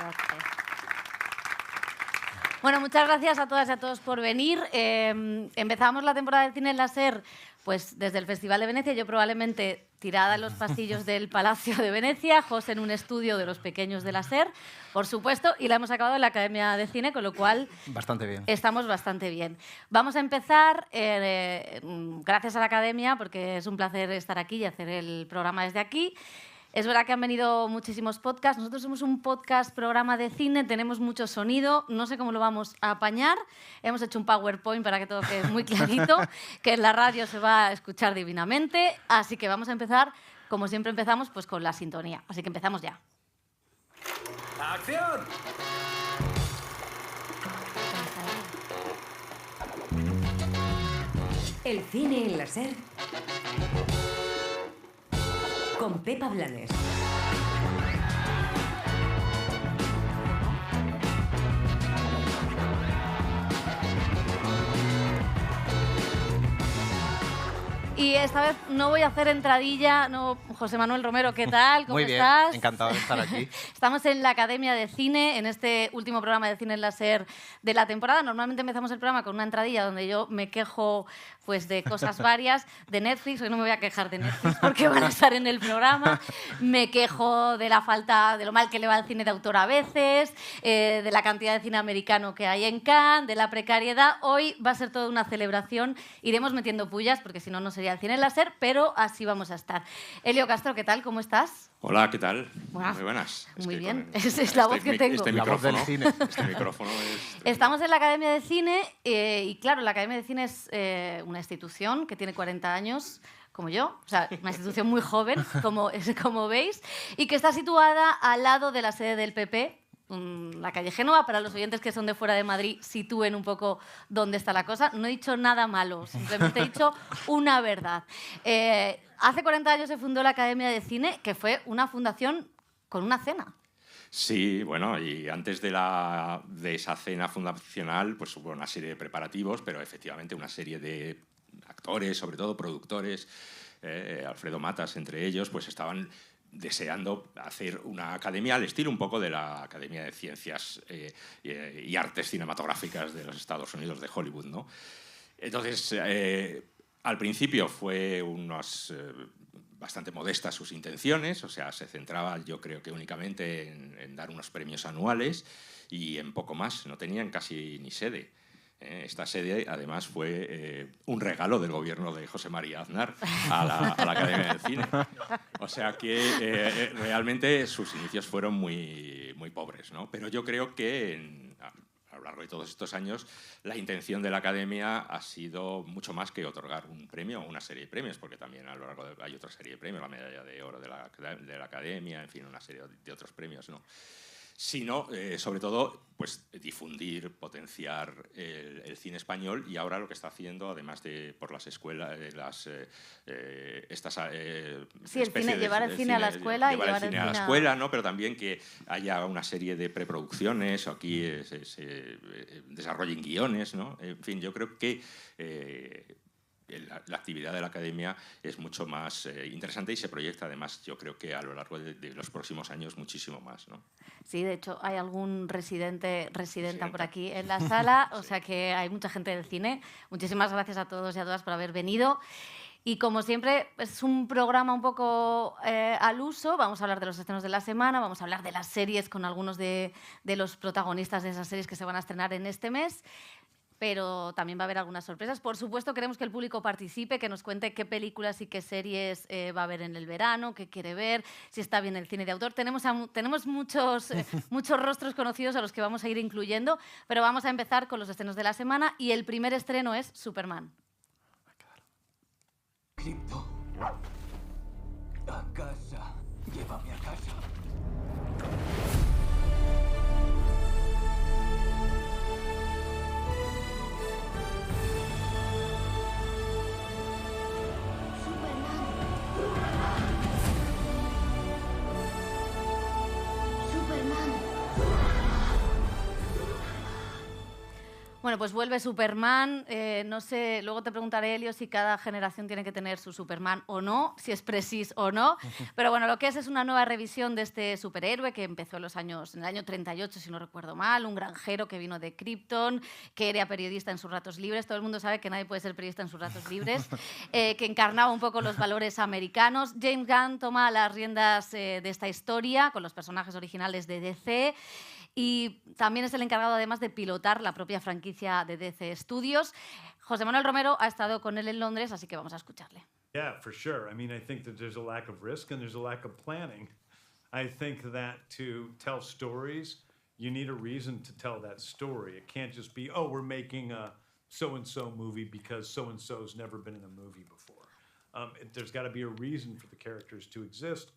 Gracias. Bueno, muchas gracias a todas y a todos por venir. Empezamos la temporada de cine en la SER pues, desde el Festival de Venecia. Yo probablemente tirada en los pasillos del Palacio de Venecia, José en un estudio de los pequeños de la SER, por supuesto, y la hemos acabado en la Academia de Cine, con lo cual bastante bien. Estamos bastante bien. Vamos a empezar, gracias a la Academia, porque es un placer estar aquí y hacer el programa desde aquí. Es verdad que han venido muchísimos podcasts. Nosotros somos un podcast, programa de cine, tenemos mucho sonido. No sé cómo lo vamos a apañar. Hemos hecho un PowerPoint para que todo quede muy clarito, que en la radio se va a escuchar divinamente. Así que vamos a empezar, como siempre empezamos, pues con la sintonía. Así que empezamos ya. ¡Acción! El cine en la SER con Pepa Blanes. Y esta vez no voy a hacer entradilla. No, José Manuel Romero, ¿qué tal? ¿Cómo Muy bien, estás? encantado de estar aquí. Estamos en la Academia de Cine, en este último programa de Cine en la SER de la temporada. Normalmente empezamos el programa con una entradilla donde yo me quejo pues, de cosas varias, de Netflix. Hoy no me voy a quejar de Netflix porque van a estar en el programa. Me quejo de la falta, de lo mal que le va al cine de autor a veces, de la cantidad de cine americano que hay en Cannes, de la precariedad. Hoy va a ser toda una celebración. Iremos metiendo pullas porque si no, no sería el cine en la SER, pero así vamos a estar. Elio Castro, ¿qué tal? ¿Cómo estás? Hola, ¿qué tal? Buah, muy buenas. Muy bien, es la voz que tengo. Este La voz micrófono, del cine. este micrófono es... Estamos en la Academia de Cine y claro, la Academia de Cine es una institución que tiene 40 años, como yo, o sea, una institución muy joven, como veis, y que está situada al lado de la sede del PP, la calle Génova. Para los oyentes que son de fuera de Madrid, sitúen un poco dónde está la cosa. No he dicho nada malo, simplemente he dicho una verdad. Hace 40 años se fundó la Academia de Cine, que fue una fundación con una cena. Sí, bueno, y antes de esa cena fundacional pues hubo una serie de preparativos, pero efectivamente una serie de actores, sobre todo productores, Alfredo Matas entre ellos, pues estaban deseando hacer una academia al estilo un poco de la Academia de Ciencias y Artes Cinematográficas de los Estados Unidos, de Hollywood, ¿no? Entonces, al principio fue bastante modestas sus intenciones, o sea, se centraba yo creo que únicamente en dar unos premios anuales y en poco más, no tenían casi ni sede. Esta sede, además, fue un regalo del gobierno de José María Aznar a la Academia del Cine. O sea que realmente sus inicios fueron muy, muy pobres, ¿no? Pero yo creo que a lo largo de todos estos años la intención de la Academia ha sido mucho más que otorgar un premio o una serie de premios, porque también a lo largo hay otra serie de premios, la Medalla de Oro de la Academia, en fin, una serie de otros premios, ¿no? Sino, sobre todo, pues, difundir, potenciar el cine español, y ahora lo que está haciendo, además de por las escuelas, sí, llevar el cine a la escuela llevar el cine a la escuela, ¿no? Pero también que haya una serie de preproducciones, o aquí se desarrollen guiones, ¿no? En fin, yo creo que la actividad de la Academia es mucho más interesante y se proyecta, además, yo creo que a lo largo de los próximos años muchísimo más, ¿no? Sí, de hecho, hay algún residenta por aquí en la sala, o sea que hay mucha gente del cine. Muchísimas gracias a todos y a todas por haber venido. Y como siempre, es un programa un poco al uso. Vamos a hablar de los estrenos de la semana, vamos a hablar de las series con algunos de los protagonistas de esas series que se van a estrenar en este mes. Pero también va a haber algunas sorpresas. Por supuesto, queremos que el público participe, que nos cuente qué películas y qué series va a ver en el verano, qué quiere ver, si está bien el cine de autor. Tenemos muchos rostros conocidos a los que vamos a ir incluyendo, pero vamos a empezar con los estrenos de la semana y el primer estreno es Superman. Krypto. A casa. Llévame a casa. Bueno, pues vuelve Superman. No sé, luego te preguntaré, Elio, si cada generación tiene que tener su Superman o no, si es preciso o no. Pero bueno, lo que es una nueva revisión de este superhéroe que empezó en el año 38, si no recuerdo mal, un granjero que vino de Krypton, que era periodista en sus ratos libres. Todo el mundo sabe que nadie puede ser periodista en sus ratos libres, que encarnaba un poco los valores americanos. James Gunn toma las riendas de esta historia con los personajes originales de DC. Y también es el encargado, además, de pilotar la propia franquicia de DC Studios. José Manuel Romero ha estado con él en Londres, así que vamos a escucharle. Yeah, for sure. I mean, I think that there's a lack of risk and there's a lack of planning. I think that to tell stories, you need a reason to tell that story. It can't just be, oh, we're making a so-and-so movie because so-and-so's never been in a movie before. There's got to be a reason for the characters to exist.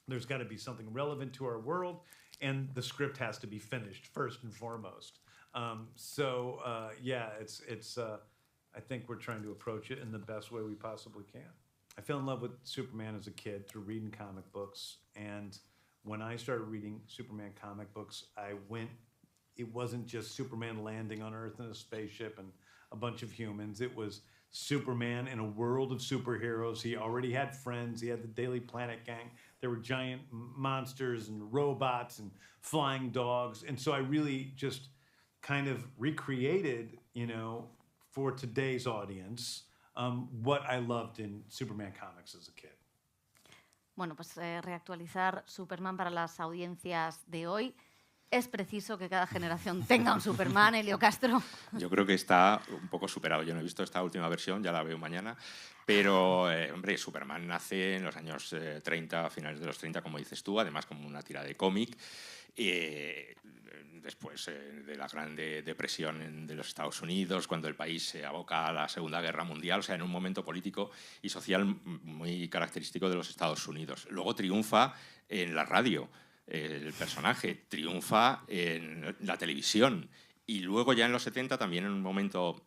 There's got to be something relevant to our world. And the script has to be finished first and foremost. Yeah, I think we're trying to approach it in the best way we possibly can. I fell in love with Superman as a kid through reading comic books. And when I started reading Superman comic books, it wasn't just Superman landing on Earth in a spaceship and a bunch of humans. It was Superman in a world of superheroes. He already had friends. He had the Daily Planet gang. There were giant monsters and robots and flying dogs. And so I really just kind of recreated, for today's audience, what I loved in Superman comics as a kid. Bueno, pues reactualizar Superman para las audiencias de hoy. ¿Es preciso que cada generación tenga un Superman, Elio Castro? Yo creo que está un poco superado. Yo no he visto esta última versión, ya la veo mañana. Pero, hombre, Superman nace en los años 30, a finales de los 30, como dices tú, además como una tira de cómic. Después de la Gran Depresión de los Estados Unidos, cuando el país se aboca a la Segunda Guerra Mundial, o sea, en un momento político y social muy característico de los Estados Unidos. Luego triunfa en la radio. El personaje triunfa en la televisión y luego ya en los 70 también en un momento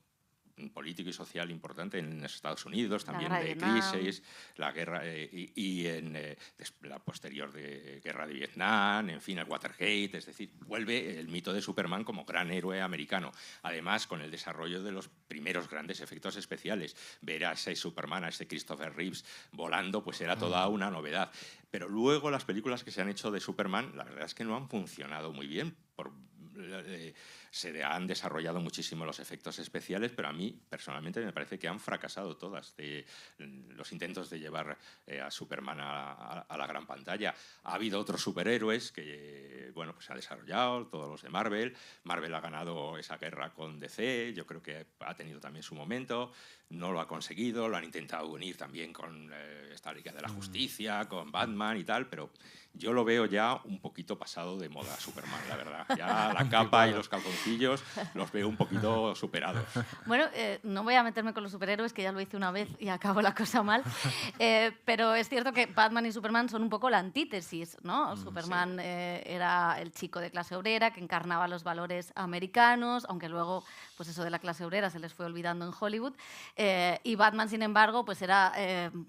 político y social importante en Estados Unidos, también de crisis, la guerra y en la posterior guerra de Vietnam, en fin, el Watergate, es decir, vuelve el mito de Superman como gran héroe americano. Además, con el desarrollo de los primeros grandes efectos especiales, ver a ese Superman, a ese Christopher Reeves volando, pues era toda una novedad. Pero luego las películas que se han hecho de Superman, la verdad es que no han funcionado muy bien. Se han desarrollado muchísimo los efectos especiales, pero a mí personalmente me parece que han fracasado todas los intentos de llevar a Superman a la gran pantalla. Ha habido otros superhéroes que pues se han desarrollado, todos los de Marvel. Marvel ha ganado esa guerra con DC, yo creo que ha tenido también su momento, no lo ha conseguido, lo han intentado unir también con esta Liga de la Justicia, con Batman y tal, pero yo lo veo ya un poquito pasado de moda Superman, la verdad. Ya la capa y los calzoncillos los veo un poquito superados. Bueno, no voy a meterme con los superhéroes, que ya lo hice una vez y acabó la cosa mal, pero es cierto que Batman y Superman son un poco la antítesis, ¿no? Superman era el chico de clase obrera que encarnaba los valores americanos, aunque luego pues eso de la clase obrera se les fue olvidando en Hollywood, y Batman, sin embargo, pues era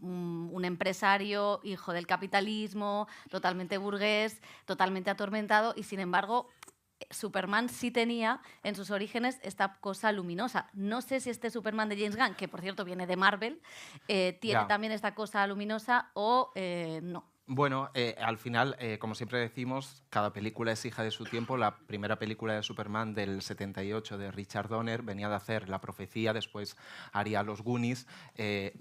un empresario, hijo del capitalismo, totalmente burgués, totalmente atormentado, y sin embargo Superman sí tenía en sus orígenes esta cosa luminosa. No sé si este Superman de James Gunn, que por cierto viene de Marvel, tiene también esta cosa luminosa o no. Bueno, al final, como siempre decimos, cada película es hija de su tiempo. La primera película de Superman del 78 de Richard Donner venía de hacer La Profecía, después haría Los Goonies,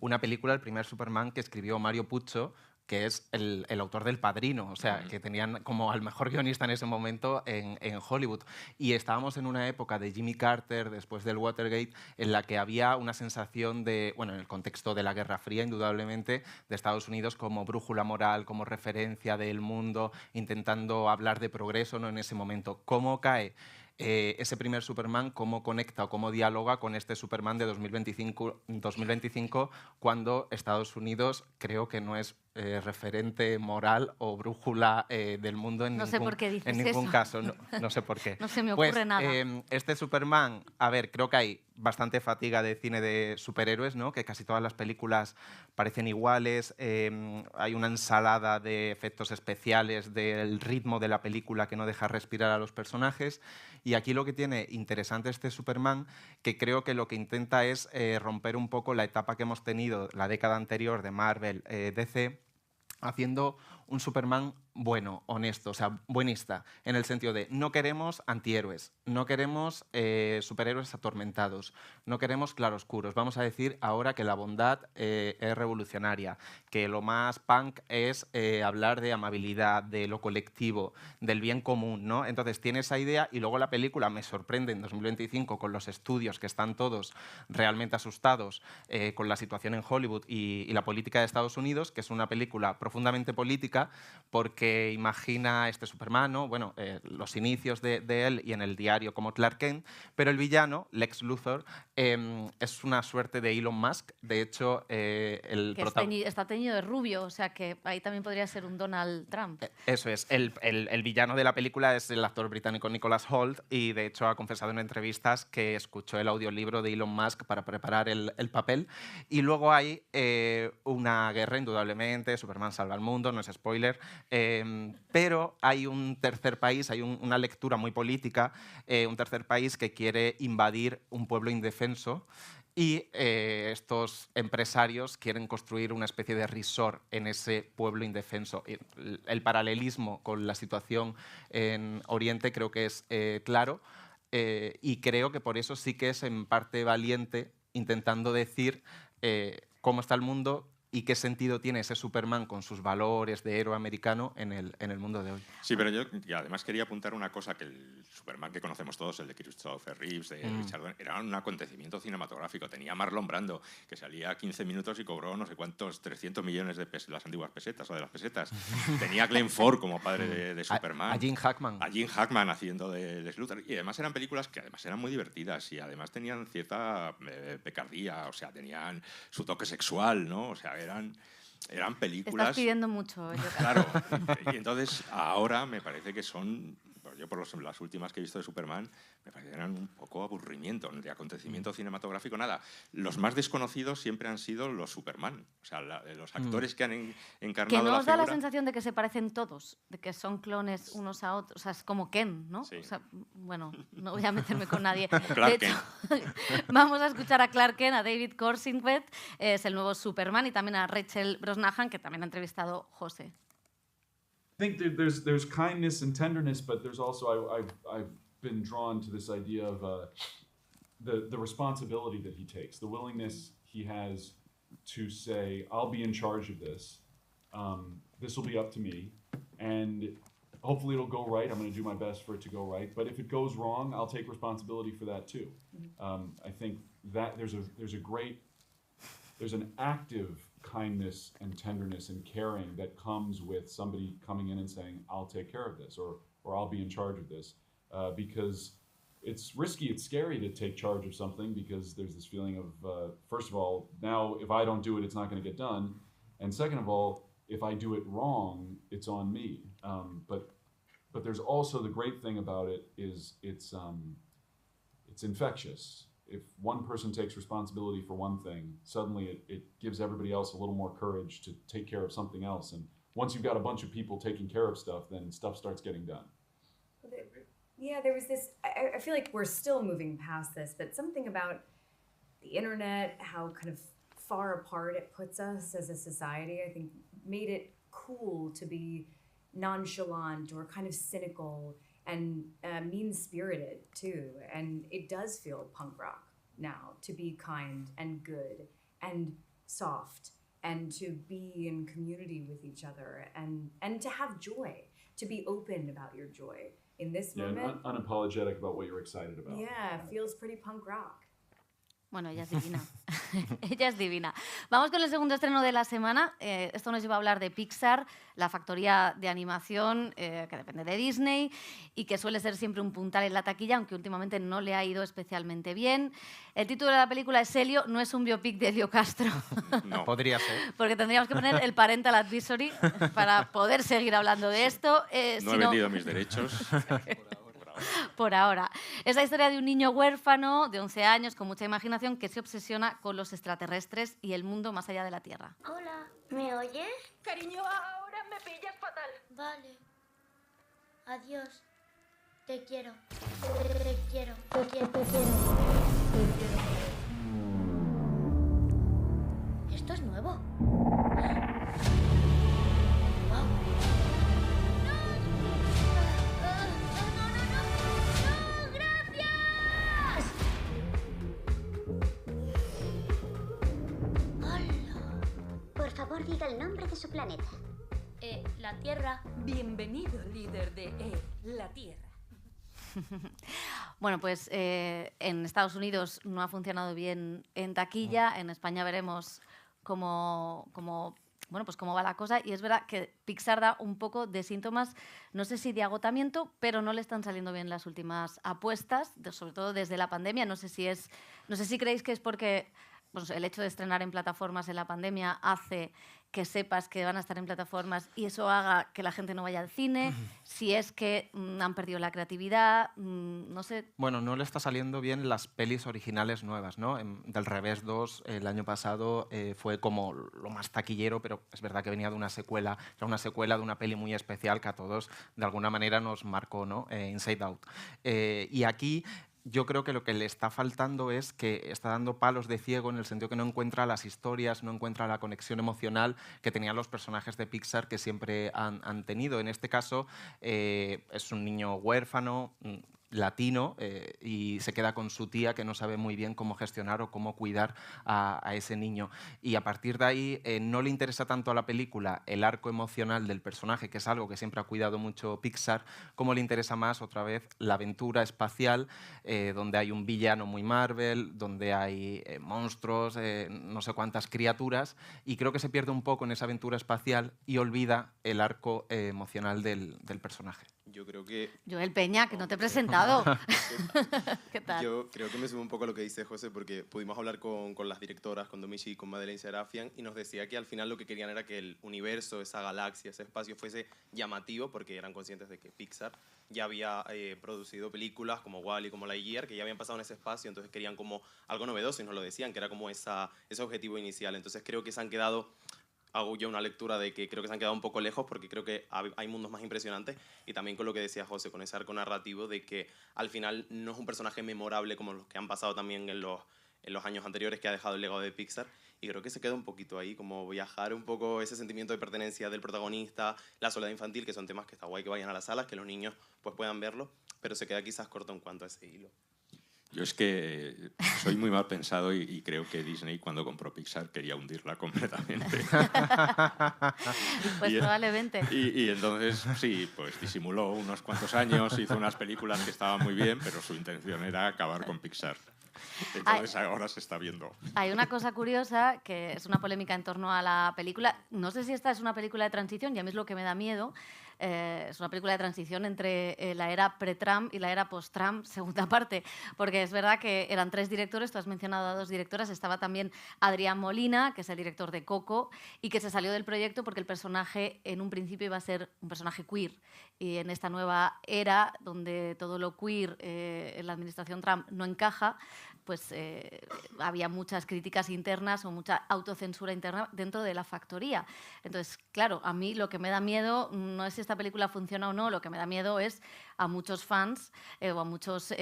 una película, el primer Superman que escribió Mario Puzo, que es el autor del Padrino, o sea, que tenían como al mejor guionista en ese momento en Hollywood. Y estábamos en una época de Jimmy Carter, después del Watergate, en la que había una sensación de, bueno, en el contexto de la Guerra Fría, indudablemente, de Estados Unidos como brújula moral, como referencia del mundo, intentando hablar de progreso, ¿no? En ese momento. ¿Cómo cae ese primer Superman, cómo conecta o cómo dialoga con este Superman de 2025 cuando Estados Unidos creo que no es referente moral o brújula del mundo en No sé por qué dices ningún eso. caso. No sé por qué. No se me ocurre nada. Este Superman, a ver, creo que hay bastante fatiga de cine de superhéroes, ¿no? Que casi todas las películas parecen iguales, hay una ensalada de efectos especiales, del ritmo de la película que no deja respirar a los personajes. Y aquí lo que tiene interesante este Superman, que creo que lo que intenta es romper un poco la etapa que hemos tenido la década anterior de Marvel, DC, haciendo un Superman bueno, honesto, o sea, buenista, en el sentido de no queremos antihéroes, no queremos superhéroes atormentados, no queremos claroscuros. Vamos a decir ahora que la bondad es revolucionaria, que lo más punk es hablar de amabilidad, de lo colectivo, del bien común, ¿no? Entonces tiene esa idea y luego la película me sorprende en 2025 con los estudios que están todos realmente asustados con la situación en Hollywood y la política de Estados Unidos, que es una película profundamente política porque imagina a este Superman, ¿no? Bueno, los inicios de él y en el diario como Clark Kent, pero el villano, Lex Luthor, es una suerte de Elon Musk. De hecho, está teñido de rubio, o sea que ahí también podría ser un Donald Trump. Eso es. El villano de la película es el actor británico Nicholas Hoult y, de hecho, ha confesado en entrevistas que escuchó el audiolibro de Elon Musk para preparar el papel. Y luego hay una guerra, indudablemente. Superman salva al mundo, no es spoiler. Pero hay un tercer país, hay una lectura muy política, un tercer país que quiere invadir un pueblo indefenso y estos empresarios quieren construir una especie de resort en ese pueblo indefenso. El paralelismo con la situación en Oriente creo que es claro y creo que por eso sí que es en parte valiente intentando decir cómo está el mundo y qué sentido tiene ese Superman con sus valores de héroe americano en el mundo de hoy. Sí, pero yo y además quería apuntar una cosa, que el Superman que conocemos todos, el de Christopher Reeves, de Richard Donner, era un acontecimiento cinematográfico. Tenía a Marlon Brando, que salía 15 minutos y cobró no sé cuántos, 300 millones de las antiguas pesetas o de las pesetas. Tenía a Glenn Ford como padre de Superman. A Jim Hackman. A Jim Hackman haciendo de Lex Luthor. Y además eran películas que además eran muy divertidas y además tenían cierta picardía, o sea, tenían su toque sexual, ¿no? O sea, eran películas... Estás pidiendo mucho. Claro. Y entonces ahora me parece que son... Yo por las últimas que he visto de Superman me parecieron un poco aburrimiento, de acontecimiento cinematográfico, nada. Los más desconocidos siempre han sido los Superman, o sea, los actores que han encarnado que no la os da figura. la sensación de que se parecen todos, de que son clones unos a otros, o sea, es como Ken, ¿no? Sí. O sea, bueno, no voy a meterme con nadie. Clark De hecho, vamos a escuchar a Clark Kent, a David Cornsingwet, es el nuevo Superman, y también a Rachel Brosnahan, que también ha entrevistado José. I think there's kindness and tenderness, but there's also I've been drawn to this idea of the responsibility that he takes, the willingness he has to say, I'll be in charge of this. This will be up to me, and hopefully it'll go right. I'm going to do my best for it to go right. But if it goes wrong, I'll take responsibility for that too. I think that there's an active kindness and tenderness and caring that comes with somebody coming in and saying, I'll take care of this, or I'll be in charge of this, because it's risky, it's scary to take charge of something, because there's this feeling of, first of all, now if I don't do it, it's not going to get done, and second of all, if I do it wrong, it's on me. But there's also the great thing about it is it's infectious. If one person takes responsibility for one thing, suddenly it gives everybody else a little more courage to take care of something else. And once you've got a bunch of people taking care of stuff, then stuff starts getting done. Yeah, there was this, I feel like we're still moving past this, but something about the internet, how kind of far apart it puts us as a society, I think made it cool to be nonchalant or kind of cynical and mean-spirited too. And it does feel punk rock now to be kind and good and soft and to be in community with each other and to have joy, to be open about your joy in this moment. And unapologetic about what you're excited about. Yeah, it feels pretty punk rock. Bueno, ella es divina. Ella es divina. Vamos con el segundo estreno de la semana. Esto nos lleva a hablar de Pixar, la factoría de animación que depende de Disney y que suele ser siempre un puntal en la taquilla, aunque últimamente no le ha ido especialmente bien. El título de la película es Helio, no es un biopic de Helio Castro. No. Podría ser. Porque tendríamos que poner el parental advisory para poder seguir hablando de esto. No he vendido mis derechos. Por ahora. Es la historia de un niño huérfano de 11 años con mucha imaginación que se obsesiona con los extraterrestres y el mundo más allá de la Tierra. Hola, ¿me oyes? Cariño, ahora me pillas fatal. Vale. Adiós. Te quiero. Te quiero. Te quiero. Te quiero. Esto es nuevo. Por favor, diga el nombre de su planeta. La Tierra. Bienvenido, líder de la Tierra. Bueno, pues en Estados Unidos no ha funcionado bien en taquilla. En España veremos cómo va la cosa. Y es verdad que Pixar da un poco de síntomas, no sé si de agotamiento, pero no le están saliendo bien las últimas apuestas, sobre todo desde la pandemia. No sé si creéis que es porque pues, el hecho de estrenar en plataformas en la pandemia hace que sepas que van a estar en plataformas y eso haga que la gente no vaya al cine, si es que han perdido la creatividad, no sé. Bueno, no le está saliendo bien las pelis originales nuevas, ¿no? Del Revés 2, el año pasado, fue como lo más taquillero, pero es verdad que venía de una secuela, era una secuela de una peli muy especial que a todos de alguna manera nos marcó, ¿no? Inside Out. Y aquí yo creo que lo que le está faltando es que está dando palos de ciego en el sentido que no encuentra las historias, no encuentra la conexión emocional que tenían los personajes de Pixar que siempre han tenido. En este caso es un niño huérfano, latino, y se queda con su tía que no sabe muy bien cómo gestionar o cómo cuidar a ese niño. Y a partir de ahí no le interesa tanto a la película el arco emocional del personaje, que es algo que siempre ha cuidado mucho Pixar, como le interesa más, otra vez, la aventura espacial, donde hay un villano muy Marvel, donde hay monstruos, no sé cuántas criaturas, y creo que se pierde un poco en esa aventura espacial y olvida el arco emocional del personaje. Yo creo que... Joel Peña, que no te he presentado. ¿Qué tal? Yo creo que me sumo un poco a lo que dice José, porque pudimos hablar con las directoras, con Domichi y con Madeleine Serafian, y nos decía que al final lo que querían era que el universo, esa galaxia, ese espacio fuese llamativo, porque eran conscientes de que Pixar ya había producido películas como WALL-E, como Lightyear, que ya habían pasado en ese espacio, entonces querían como algo novedoso y nos lo decían, que era como ese objetivo inicial. Entonces creo que se han quedado... Hago yo una lectura de que creo que se han quedado un poco lejos porque creo que hay mundos más impresionantes y también con lo que decía José, con ese arco narrativo de que al final no es un personaje memorable como los que han pasado también en los años anteriores que ha dejado el legado de Pixar y creo que se queda un poquito ahí, como viajar un poco ese sentimiento de pertenencia del protagonista, la soledad infantil, que son temas que está guay que vayan a las salas, que los niños pues puedan verlo, pero se queda quizás corto en cuanto a ese hilo. Yo es que soy muy mal pensado y creo que Disney cuando compró Pixar quería hundirla completamente. Pues probablemente. Y entonces, sí, pues disimuló unos cuantos años, hizo unas películas que estaban muy bien, pero su intención era acabar con Pixar. Entonces ahora se está viendo. Hay una cosa curiosa, que es una polémica en torno a la película. No sé si esta es una película de transición, y a mí es lo que me da miedo. Es una película de transición entre la era pre-Trump y la era post-Trump, segunda parte, porque es verdad que eran 3 directores, tú has mencionado a 2 directoras, estaba también Adrián Molina, que es el director de Coco, y que se salió del proyecto porque el personaje en un principio iba a ser un personaje queer, y en esta nueva era, donde todo lo queer en la administración Trump no encaja, pues había muchas críticas internas o mucha autocensura interna dentro de la factoría. Entonces, claro, a mí lo que me da miedo no es si esta película funciona o no, lo que me da miedo es a muchos fans o a muchos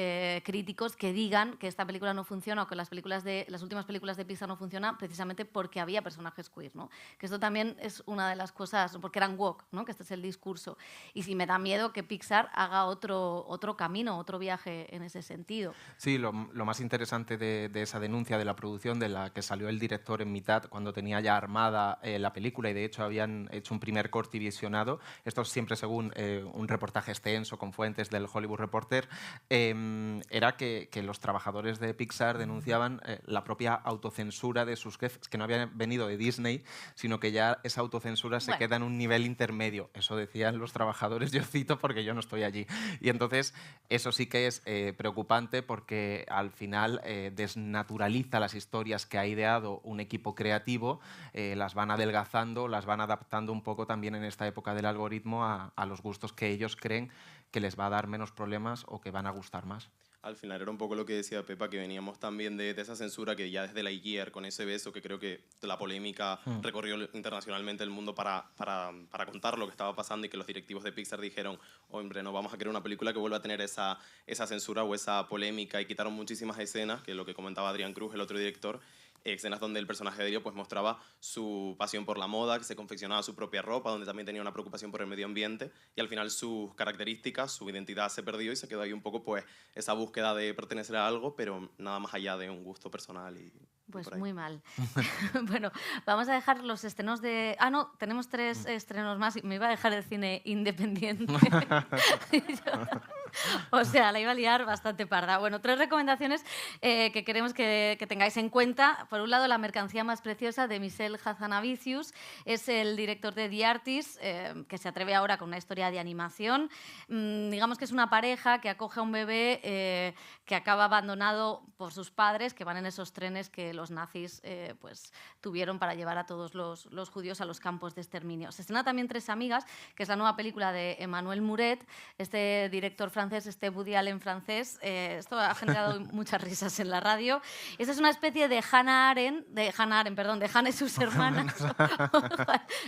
críticos que digan que esta película no funciona o que las últimas películas de Pixar no funcionan precisamente porque había personajes queer, ¿no? Que esto también es una de las cosas, porque eran woke, ¿no? Que este es el discurso. Y sí me da miedo que Pixar haga otro camino, otro viaje en ese sentido. Sí, lo más interesante de esa denuncia de la producción, de la que salió el director en mitad cuando tenía ya armada la película y de hecho habían hecho un primer corte y visionado, esto siempre según un reportaje extenso con fuentes fuentes del Hollywood Reporter, era que los trabajadores de Pixar denunciaban la propia autocensura de sus jefes, que no habían venido de Disney, sino que ya esa autocensura se queda en un nivel intermedio. Eso decían los trabajadores, yo cito porque yo no estoy allí. Y entonces eso sí que es preocupante porque al final desnaturaliza las historias que ha ideado un equipo creativo, las van adelgazando, las van adaptando un poco también en esta época del algoritmo a los gustos que ellos creen que les va a dar menos problemas o que van a gustar más. Al final era un poco lo que decía Pepa, que veníamos también de esa censura que ya desde Lightyear, con ese beso, que creo que la polémica recorrió internacionalmente el mundo para contar lo que estaba pasando y que los directivos de Pixar dijeron, hombre, no vamos a crear una película que vuelva a tener esa censura o esa polémica, y quitaron muchísimas escenas, que es lo que comentaba Adrián Cruz, el otro director, escenas donde el personaje de Elio pues mostraba su pasión por la moda, que se confeccionaba su propia ropa, donde también tenía una preocupación por el medio ambiente, y al final sus características, su identidad se perdió y se quedó ahí un poco pues esa búsqueda de pertenecer a algo, pero nada más allá de un gusto personal. Pues muy mal. Bueno, vamos a dejar los estrenos de... Ah, no, tenemos 3 estrenos más. Me iba a dejar el cine independiente. O sea, la iba a liar bastante parda. Bueno, 3 recomendaciones que queremos que tengáis en cuenta. Por un lado, La mercancía más preciosa, de Michel Hazanavicius. Es el director de The Artist, que se atreve ahora con una historia de animación. Digamos que es una pareja que acoge a un bebé que acaba abandonado por sus padres, que van en esos trenes que los nazis pues, tuvieron para llevar a todos los judíos a los campos de exterminio. Se estrena también Tres amigas, que es la nueva película de Emmanuel Muret, este director francés, este Woody Allen francés. Esto ha generado muchas risas en la radio. Esta es una especie de Hannah Arendt, de Hannah y sus hermanas.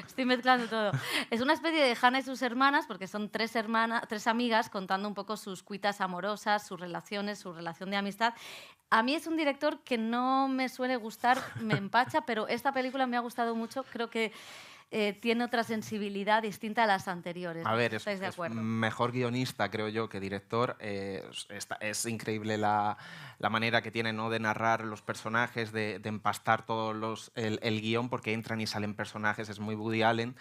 Estoy mezclando todo. Es una especie de Hannah y sus hermanas, porque son 3 amigas contando un poco sus cuitas amorosas, sus relaciones, su relación de amistad. A mí es un director que no me suele gustar, me empacha, pero esta película me ha gustado mucho. Creo que tiene otra sensibilidad distinta a las anteriores. A ver, ¿Estáis de acuerdo? Mejor guionista, creo yo, que director. Es increíble la manera que tiene, ¿no?, de narrar los personajes, de empastar el guión, porque entran y salen personajes. Es muy Woody Allen.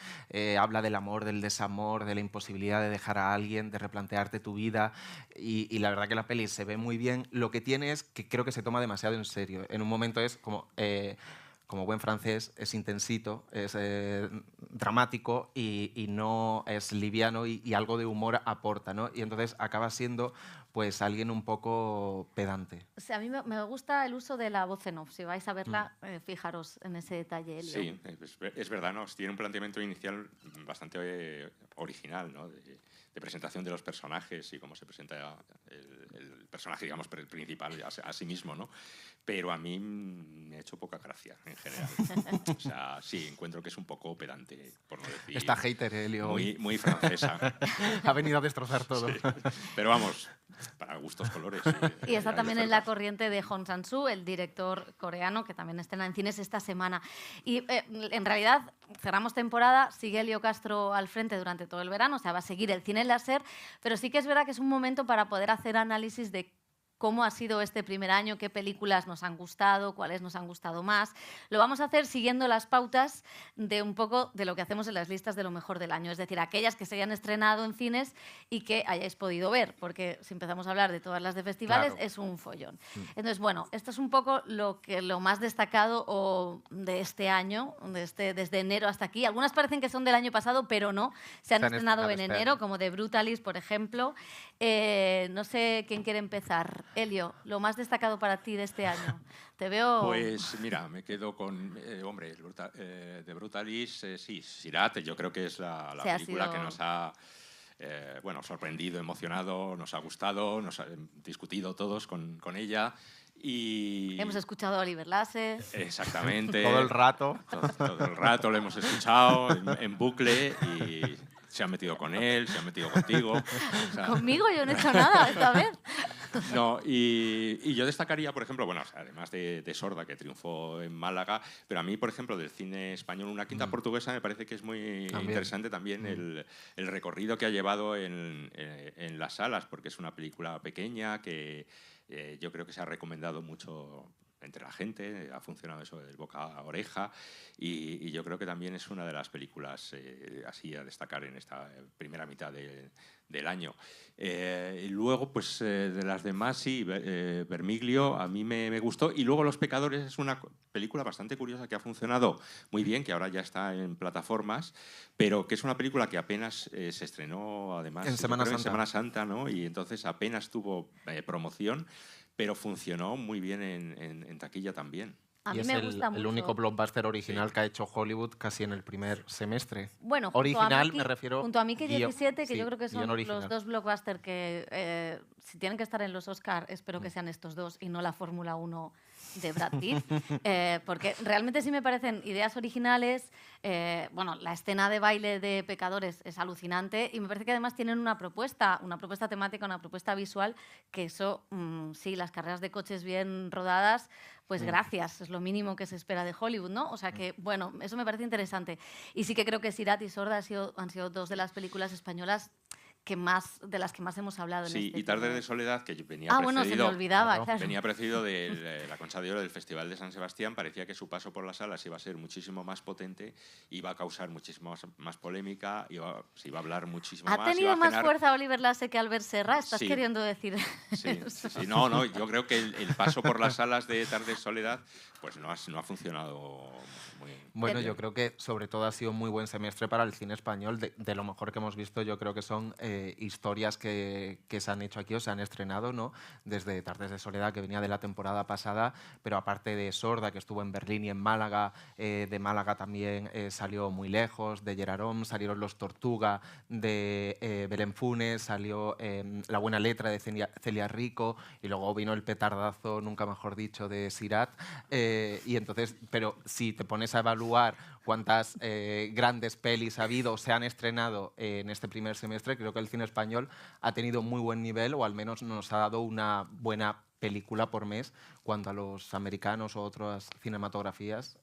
Habla del amor, del desamor, de la imposibilidad de dejar a alguien, de replantearte tu vida. Y la verdad que la peli se ve muy bien. Lo que tiene es que creo que se toma demasiado en serio. En un momento es como buen francés, es intensito, es dramático y no es liviano, y algo de humor aporta, ¿no? Y entonces acaba siendo pues alguien un poco pedante. O sea, a mí me gusta el uso de la voz en off. Si vais a verla, fijaros en ese detalle, Elio. Sí, es verdad, ¿no? Tiene un planteamiento inicial bastante original, ¿no? De presentación de los personajes y cómo se presenta el personaje, digamos, principal a sí mismo, ¿no? Pero a mí me ha hecho poca gracia, en general. O sea, sí, encuentro que es un poco pedante, por no decir... Está hater, Elio. Muy francesa. Ha venido a destrozar todo. Sí. Pero vamos, para gustos, colores. Y está también en la corriente de Hong Sang-soo, el director coreano, que también estrena en cines esta semana. Y en realidad cerramos temporada, sigue Elio Castro al frente durante todo el verano, o sea, va a seguir el cine láser, pero sí que es verdad que es un momento para poder hacer análisis de cómo ha sido este primer año, qué películas nos han gustado, cuáles nos han gustado más. Lo vamos a hacer siguiendo las pautas de un poco de lo que hacemos en las listas de lo mejor del año, es decir, aquellas que se hayan estrenado en cines y que hayáis podido ver, porque si empezamos a hablar de todas las de festivales, claro, es un follón. Entonces, bueno, esto es un poco lo más destacado de este año, desde enero hasta aquí. Algunas parecen que son del año pasado, pero no. Se han estrenado en enero, como The Brutalist, por ejemplo. No sé quién quiere empezar. Elio, lo más destacado para ti de este año. Te veo... Pues mira, me quedo con, The Brutalist, sí, Sirat, yo creo que es la película que nos ha sorprendido, emocionado, nos ha gustado, nos ha discutido todos con ella. Y... Hemos escuchado a Oliver Lasse. Exactamente. Todo el rato. Todo el rato lo hemos escuchado en bucle y... Se han metido con él, se han metido contigo. O sea... Conmigo yo no he hecho nada esta vez. No, y yo destacaría, por ejemplo, bueno, además de Sorda, que triunfó en Málaga, pero a mí, por ejemplo, del cine español, Una quinta portuguesa, me parece que es muy interesante también el recorrido que ha llevado en las salas, porque es una película pequeña que yo creo que se ha recomendado mucho entre la gente, ha funcionado eso del boca a oreja y yo creo que también es una de las películas así a destacar en esta primera mitad del año. Y luego, pues de las demás, sí, Vermiglio a mí me gustó, y luego Los Pecadores es una película bastante curiosa que ha funcionado muy bien, que ahora ya está en plataformas, pero que es una película que apenas se estrenó, además, en Semana Santa, ¿no? Y entonces apenas tuvo promoción, pero funcionó muy bien en taquilla también. A y mí es me gusta mucho. el único blockbuster original que ha hecho Hollywood casi en el primer semestre. Bueno, original me refiero... Junto a Mickey 17, que sí, yo creo que son original. los dos blockbusters que, si tienen que estar en los Oscar, espero que sean estos dos y no la Fórmula 1 de Brad Pitt, porque realmente sí me parecen ideas originales. Bueno, la escena de baile de Pecadores es alucinante y me parece que además tienen una propuesta temática, una propuesta visual, que eso, sí, las carreras de coches bien rodadas, pues gracias, es lo mínimo que se espera de Hollywood, ¿no? O sea que, bueno, eso me parece interesante. Y sí que creo que Sirat y Sorda han sido dos de las películas españolas de las que más hemos hablado. Sí, en y Tardes de Soledad, que venía bueno, se me olvidaba, claro. Venía precedido de la Concha de Oro del Festival de San Sebastián. Parecía que su paso por las salas iba a ser muchísimo más potente, iba a causar muchísimo más polémica, se iba a hablar muchísimo más. ¿Ha tenido más fuerza Oliver Lasse que Albert Serra? ¿Estás Sí. queriendo decir Sí. No, yo creo que el paso por las salas de Tardes de Soledad pues no ha funcionado muy bien. Bueno, yo creo que sobre todo ha sido un muy buen semestre para el cine español. De lo mejor que hemos visto, yo creo que son historias que se han hecho aquí o se han estrenado, ¿no? Desde Tardes de Soledad, que venía de la temporada pasada, pero aparte de Sorda, que estuvo en Berlín y en Málaga, de Málaga también salió Muy Lejos, de Gerarón, salieron Los Tortuga, de Belén Funes, salió La Buena Letra de Celia Rico, y luego vino el petardazo, nunca mejor dicho, de Sirat. Y entonces, pero si te pones a evaluar cuántas grandes pelis ha habido o se han estrenado en este primer semestre, creo que el cine español ha tenido muy buen nivel, o al menos nos ha dado una buena película por mes, cuando a los americanos o otras cinematografías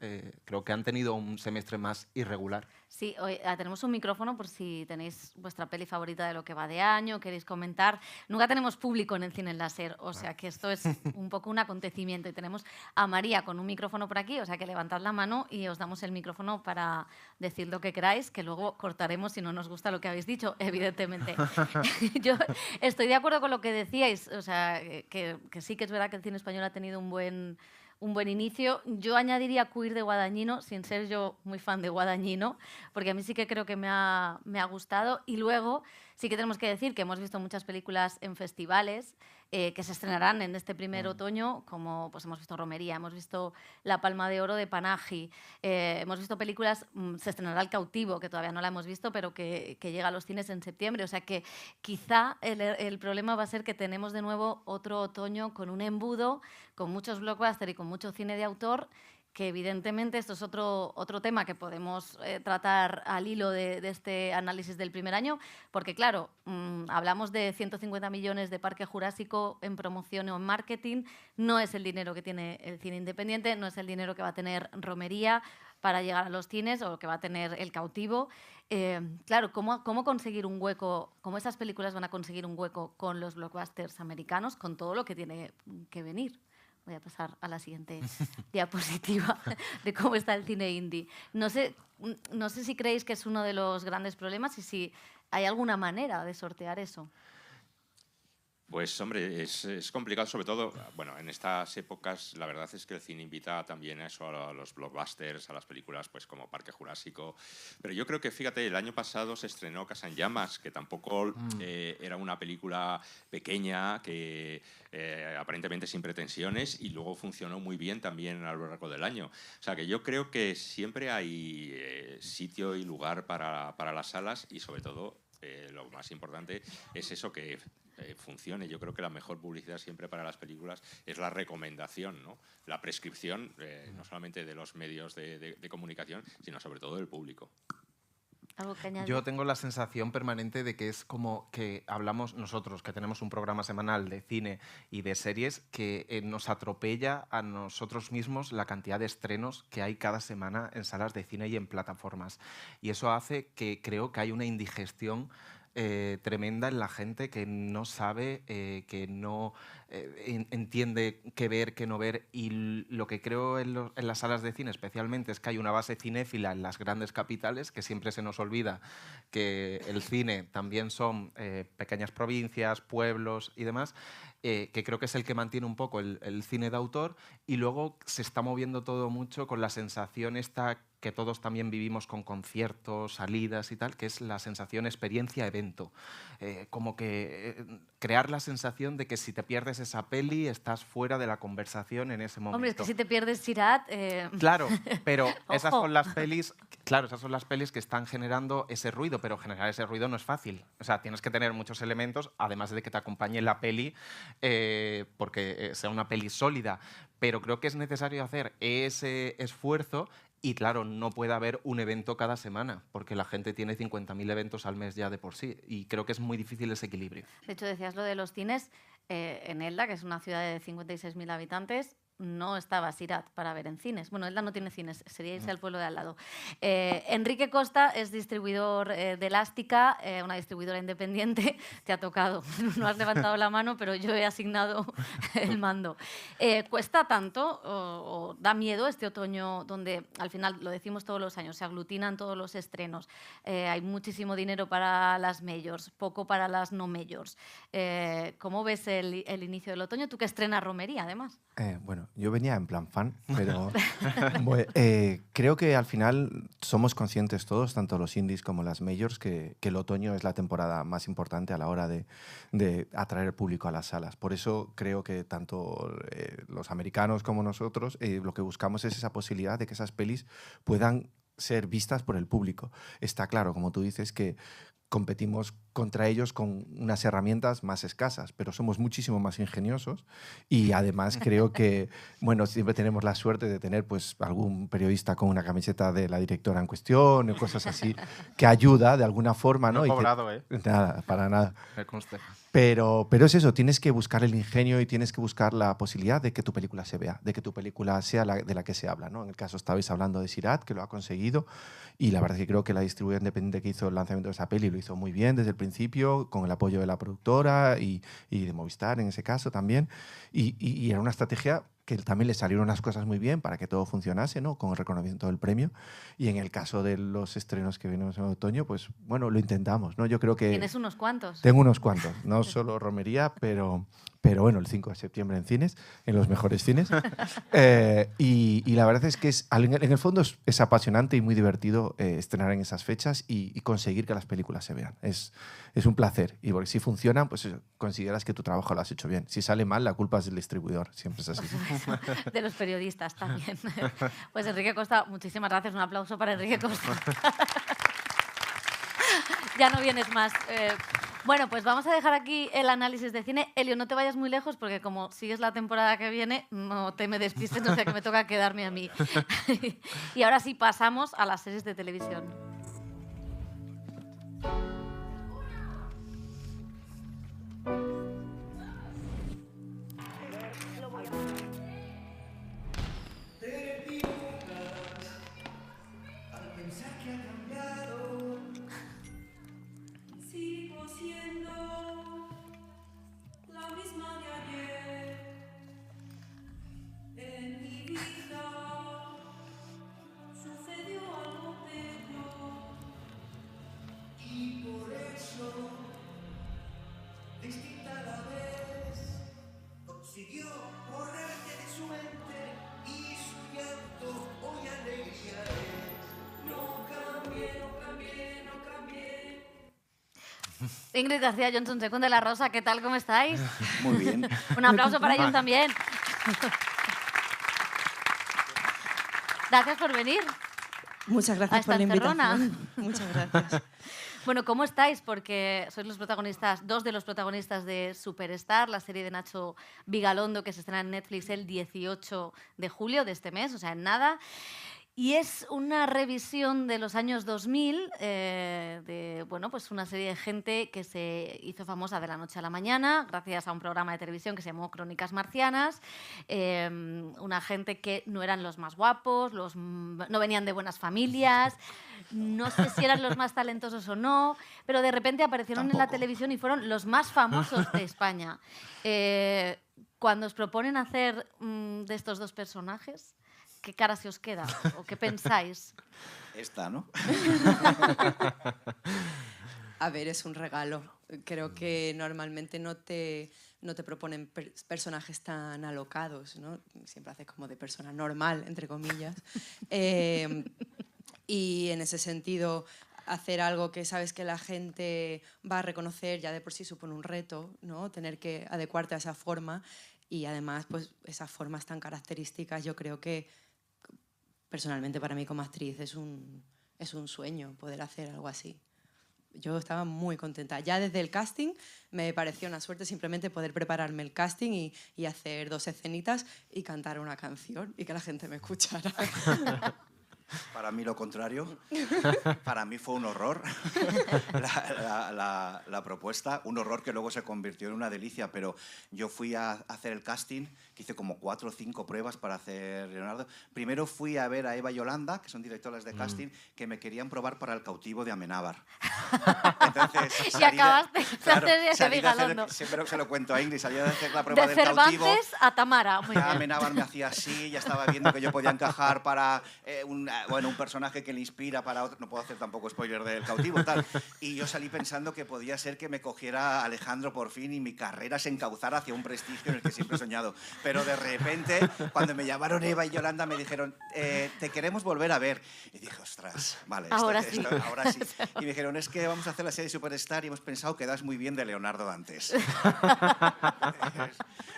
creo que han tenido un semestre más irregular. Sí, hoy tenemos un micrófono por si tenéis vuestra peli favorita de lo que va de año, queréis comentar. Nunca tenemos público en el Cine en Láser, o sea que esto es un poco un acontecimiento. Y tenemos a María con un micrófono por aquí, o sea que levantad la mano y os damos el micrófono para decir lo que queráis, que luego cortaremos si no nos gusta lo que habéis dicho, evidentemente. Yo estoy de acuerdo con lo que decíais, o sea, que sí que es verdad que el cine español ha tenido un buen inicio. Yo añadiría Queer de Guadagnino, sin ser yo muy fan de Guadagnino, porque a mí sí que creo que me ha gustado. Y luego sí que tenemos que decir que hemos visto muchas películas en festivales que se estrenarán en este primer otoño, como pues hemos visto Romería, hemos visto La Palma de Oro de Panaji, hemos visto películas, se estrenará El Cautivo, que todavía no la hemos visto, pero que llega a los cines en septiembre. O sea que quizá el problema va a ser que tenemos de nuevo otro otoño con un embudo, con muchos blockbusters y con mucho cine de autor, que evidentemente esto es otro tema que podemos tratar al hilo de este análisis del primer año, porque claro, hablamos de 150 millones de Parque Jurásico en promoción o en marketing, no es el dinero que tiene el cine independiente, no es el dinero que va a tener Romería para llegar a los cines o que va a tener El Cautivo. Claro, ¿cómo conseguir un hueco, cómo esas películas van a conseguir un hueco con los blockbusters americanos, con todo lo que tiene que venir? Voy a pasar a la siguiente diapositiva de cómo está el cine indie. No sé si creéis que es uno de los grandes problemas y si hay alguna manera de sortear eso. Pues hombre, es complicado, sobre todo, bueno, en estas épocas la verdad es que el cine invita también a eso, a los blockbusters, a las películas pues como Parque Jurásico, pero yo creo que, fíjate, el año pasado se estrenó Casa en Llamas, que tampoco era una película pequeña, que aparentemente sin pretensiones, y luego funcionó muy bien también a lo largo del año. O sea que yo creo que siempre hay sitio y lugar para las salas, y sobre todo lo más importante es eso, que funcione. Yo creo que la mejor publicidad siempre para las películas es la recomendación, ¿no? La prescripción, no solamente de los medios de comunicación, sino sobre todo del público. ¿Algo que añadir? Yo tengo la sensación permanente de que es como que hablamos nosotros, que tenemos un programa semanal de cine y de series, que nos atropella a nosotros mismos la cantidad de estrenos que hay cada semana en salas de cine y en plataformas. Y eso hace que creo que hay una indigestión tremenda en la gente que no sabe, que no entiende qué ver, qué no ver. Y lo que creo en las salas de cine especialmente es que hay una base cinéfila en las grandes capitales, que siempre se nos olvida que el cine también son pequeñas provincias, pueblos y demás, que creo que es el que mantiene un poco el cine de autor, y luego se está moviendo todo mucho con la sensación esta que todos también vivimos con conciertos, salidas y tal, que es la sensación experiencia-evento. Como que crear la sensación de que si te pierdes esa peli estás fuera de la conversación en ese momento. Hombre, es que si te pierdes Sirat... Claro, pero esas Ojo. son las pelis, claro, esas son las pelis que están generando ese ruido, pero generar ese ruido no es fácil. O sea, tienes que tener muchos elementos, además de que te acompañe la peli, porque sea una peli sólida. Pero creo que es necesario hacer ese esfuerzo. Y claro, no puede haber un evento cada semana, porque la gente tiene 50.000 eventos al mes ya de por sí. Y creo que es muy difícil ese equilibrio. De hecho, decías lo de los cines. En Elda, que es una ciudad de 56.000 habitantes, no estaba Sirat para ver en cines. Bueno, Elda no tiene cines, sería irse al pueblo de al lado. Enrique Costa es distribuidor de Elástica, una distribuidora independiente. Te ha tocado, no has levantado la mano, pero yo he asignado el mando. ¿Cuesta tanto o da miedo este otoño donde, al final, lo decimos todos los años, se aglutinan todos los estrenos, hay muchísimo dinero para las majors, poco para las no majors? ¿Cómo ves el inicio del otoño? Tú que estrenas romería, además. Bueno, yo venía en plan fan, pero creo que al final somos conscientes todos, tanto los indies como las majors, que el otoño es la temporada más importante a la hora de atraer el público a las salas. Por eso creo que tanto los americanos como nosotros lo que buscamos es esa posibilidad de que esas pelis puedan ser vistas por el público. Está claro, como tú dices, que competimos contra ellos con unas herramientas más escasas, pero somos muchísimo más ingeniosos y además creo que, bueno, siempre tenemos la suerte de tener pues algún periodista con una camiseta de la directora en cuestión o cosas así que ayuda de alguna forma, ¿no? No he cobrado, Nada, para nada. Me consta. Pero es eso, tienes que buscar el ingenio y tienes que buscar la posibilidad de que tu película se vea, de que tu película sea de la que se habla, ¿no? En el caso estabais hablando de Sirat, que lo ha conseguido, y la verdad es que creo que la distribuidora independiente que hizo el lanzamiento de esa peli lo hizo muy bien desde el principio, con el apoyo de la productora y de Movistar en ese caso también, y era una estrategia que también le salieron unas cosas muy bien para que todo funcionase, ¿no? Con el reconocimiento del premio. Y en el caso de los estrenos que venimos en otoño, pues bueno, lo intentamos, ¿no? Yo creo que... Tienes unos cuantos. Tengo unos cuantos, no solo romería, pero bueno, el 5 de septiembre en cines, en los mejores cines. Y la verdad es que en el fondo es apasionante y muy divertido estrenar en esas fechas y conseguir que las películas se vean. Es un placer. Y porque si funcionan, pues consideras que tu trabajo lo has hecho bien. Si sale mal, la culpa es del distribuidor. Siempre es así. De los periodistas también. Pues Enrique Costa, muchísimas gracias. Un aplauso para Enrique Costa. Ya no vienes más. Bueno, pues vamos a dejar aquí el análisis de cine. Elio, no te vayas muy lejos porque como sigues la temporada que viene, no te me despistes, no sé que me toca quedarme a mí. Y ahora sí pasamos a las series de televisión. Ingrid García Johnson, Secund de la Rosa, ¿qué tal? ¿Cómo estáis? Muy bien. Un aplauso para ellos también. Gracias por venir. Muchas gracias por la invitación. Muchas gracias. Bueno, ¿cómo estáis? Porque sois los protagonistas, dos de los protagonistas de Superstar, la serie de Nacho Vigalondo que se estrena en Netflix el 18 de julio de este mes, o sea, en nada. Y es una revisión de los años 2000 de pues una serie de gente que se hizo famosa de la noche a la mañana gracias a un programa de televisión que se llamó Crónicas Marcianas. Una gente que no eran los más guapos, no venían de buenas familias, no sé si eran los más talentosos o no, pero de repente aparecieron en la televisión y fueron los más famosos de España. Cuando os proponen hacer de estos dos personajes, ¿qué cara se os queda? ¿O qué pensáis? Esta, ¿no? A ver, es un regalo. Creo que normalmente no te proponen personajes tan alocados, ¿no? Siempre haces como de persona normal, entre comillas. Y en ese sentido, hacer algo que sabes que la gente va a reconocer ya de por sí supone un reto, ¿no? Tener que adecuarte a esa forma y además pues esas formas tan características, yo creo que personalmente para mí como actriz es un sueño poder hacer algo así. Yo estaba muy contenta. Ya desde el casting me pareció una suerte simplemente poder prepararme el casting y hacer 2 escenitas y cantar una canción y que la gente me escuchara. Para mí lo contrario. Para mí fue un horror la propuesta. Un horror que luego se convirtió en una delicia, pero yo fui a hacer el casting, que hice como 4 o 5 pruebas para hacer Leonardo. Primero fui a ver a Eva y Yolanda, que son directoras de casting, que me querían probar para El cautivo de Amenábar. Entonces, y acabaste siempre se lo cuento a Ingrid, salí de hacer la prueba de del cautivo. De Cervantes a Tamara. Muy bien. Amenábar me hacía así, ya estaba viendo que yo podía encajar para un personaje que le inspira para otro. No puedo hacer tampoco spoiler del cautivo, tal. Y yo salí pensando que podía ser que me cogiera Alejandro por fin y mi carrera se encauzara hacia un prestigio en el que siempre he soñado. Pero de repente, cuando me llamaron Eva y Yolanda, me dijeron, te queremos volver a ver. Y dije, ostras, vale, ahora sí. Y me dijeron, es que vamos a hacer la serie Superstar y hemos pensado que das muy bien de Leonardo Dantes.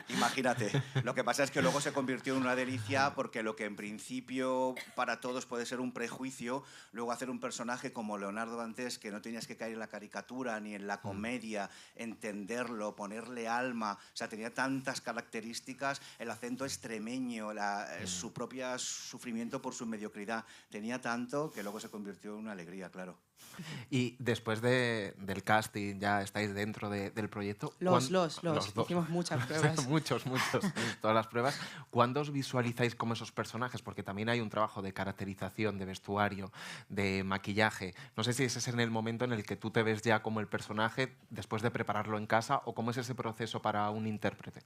Imagínate. Lo que pasa es que luego se convirtió en una delicia porque lo que en principio para todos puede ser un prejuicio, luego hacer un personaje como Leonardo Dantes, que no tenías que caer en la caricatura ni en la comedia, entenderlo, ponerle alma, o sea, tenía tantas características, el acento extremeño, su propio sufrimiento por su mediocridad, tenía tanto que luego se convirtió en una alegría, claro. Y después del casting, ya estáis dentro del proyecto. Los hicimos muchas pruebas. muchos, todas las pruebas. ¿Cuándo os visualizáis como esos personajes? Porque también hay un trabajo de caracterización, de vestuario, de maquillaje. No sé si ese es en el momento en el que tú te ves ya como el personaje después de prepararlo en casa o cómo es ese proceso para un intérprete.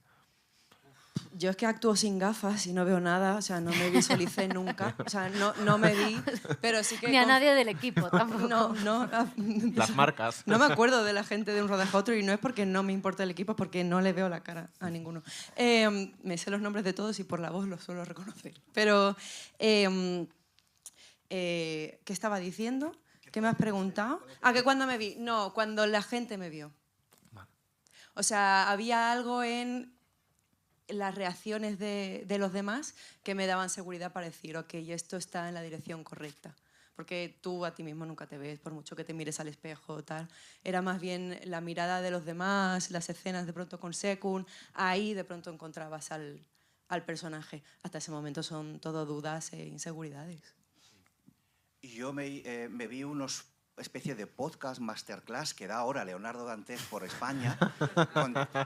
Yo es que actúo sin gafas y no veo nada, o sea, no me visualicé nunca, o sea, no me vi, pero sí que... Ni a nadie del equipo tampoco. No. Las marcas. No me acuerdo de la gente de un rodaje a otro y no es porque no me importa el equipo, es porque no le veo la cara a ninguno. Me sé los nombres de todos y por la voz los suelo reconocer. Pero, ¿qué estaba diciendo? ¿Qué me has preguntado? Que cuando me vi. No, cuando la gente me vio. O sea, había algo en las reacciones de los demás que me daban seguridad para decir, ok, esto está en la dirección correcta. Porque tú a ti mismo nunca te ves, por mucho que te mires al espejo o tal. Era más bien la mirada de los demás, las escenas de pronto con Sekun, ahí de pronto encontrabas al personaje. Hasta ese momento son todo dudas e inseguridades. Y yo me vi unos especie de podcast masterclass que da ahora Leonardo Dantes por España,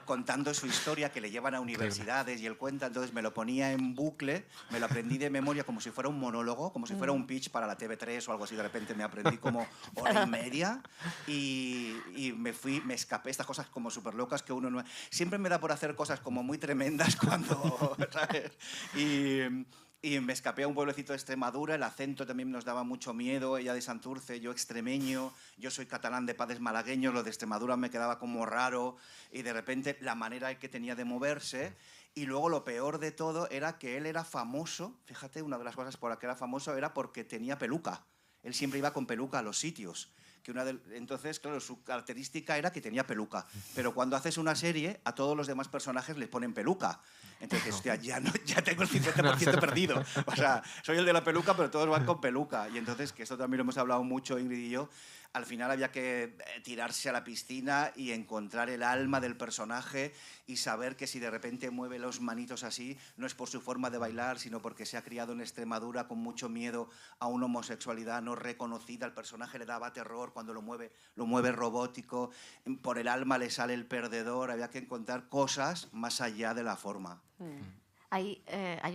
contando su historia, que le llevan a universidades y él cuenta, entonces me lo ponía en bucle, me lo aprendí de memoria como si fuera un monólogo, como si fuera un pitch para la TV3 o algo así, de repente me aprendí como hora y media y me escapé, estas cosas como súper locas que uno no... Siempre me da por hacer cosas como muy tremendas cuando... ¿sabes? Y me escapé a un pueblecito de Extremadura, el acento también nos daba mucho miedo, ella de Santurce, yo extremeño, yo soy catalán de padres malagueños, lo de Extremadura me quedaba como raro y de repente la manera que tenía de moverse. Y luego lo peor de todo era que él era famoso, fíjate, una de las cosas por las que era famoso era porque tenía peluca. Él siempre iba con peluca a los sitios. Entonces, claro, su característica era que tenía peluca. Pero cuando haces una serie, a todos los demás personajes les ponen peluca. Entonces, hostia, ya tengo el 50% perdido. O sea, soy el de la peluca, pero todos van con peluca. Y entonces, que esto también lo hemos hablado mucho Ingrid y yo, al final había que tirarse a la piscina y encontrar el alma del personaje y saber que si de repente mueve los manitos así, no es por su forma de bailar, sino porque se ha criado en Extremadura con mucho miedo a una homosexualidad no reconocida. El personaje le daba terror cuando lo mueve robótico. Por el alma le sale el perdedor. Había que encontrar cosas más allá de la forma. Hay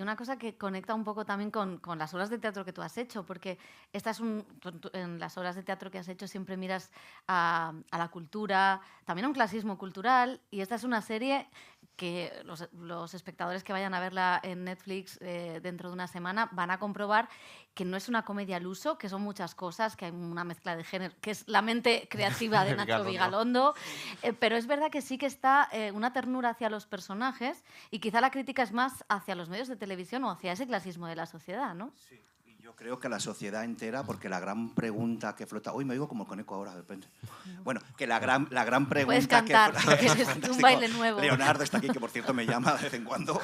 una cosa que conecta un poco también con las obras de teatro que tú has hecho, porque en las obras de teatro que has hecho siempre miras a la cultura, también a un clasismo cultural, y esta es una serie que los espectadores que vayan a verla en Netflix dentro de una semana van a comprobar que no es una comedia al uso, que son muchas cosas, que hay una mezcla de género, que es la mente creativa de Nacho Vigalondo, pero es verdad que sí que está una ternura hacia los personajes y quizá la crítica es más hacia los medios de televisión o hacia ese clasismo de la sociedad, ¿no? Sí. Yo creo que la sociedad entera, porque la gran pregunta que flota... Uy, me oigo como con eco ahora, depende. Bueno, que la gran pregunta... Puedes cantar, que es un baile nuevo. Leonardo está aquí, que por cierto me llama de vez en cuando.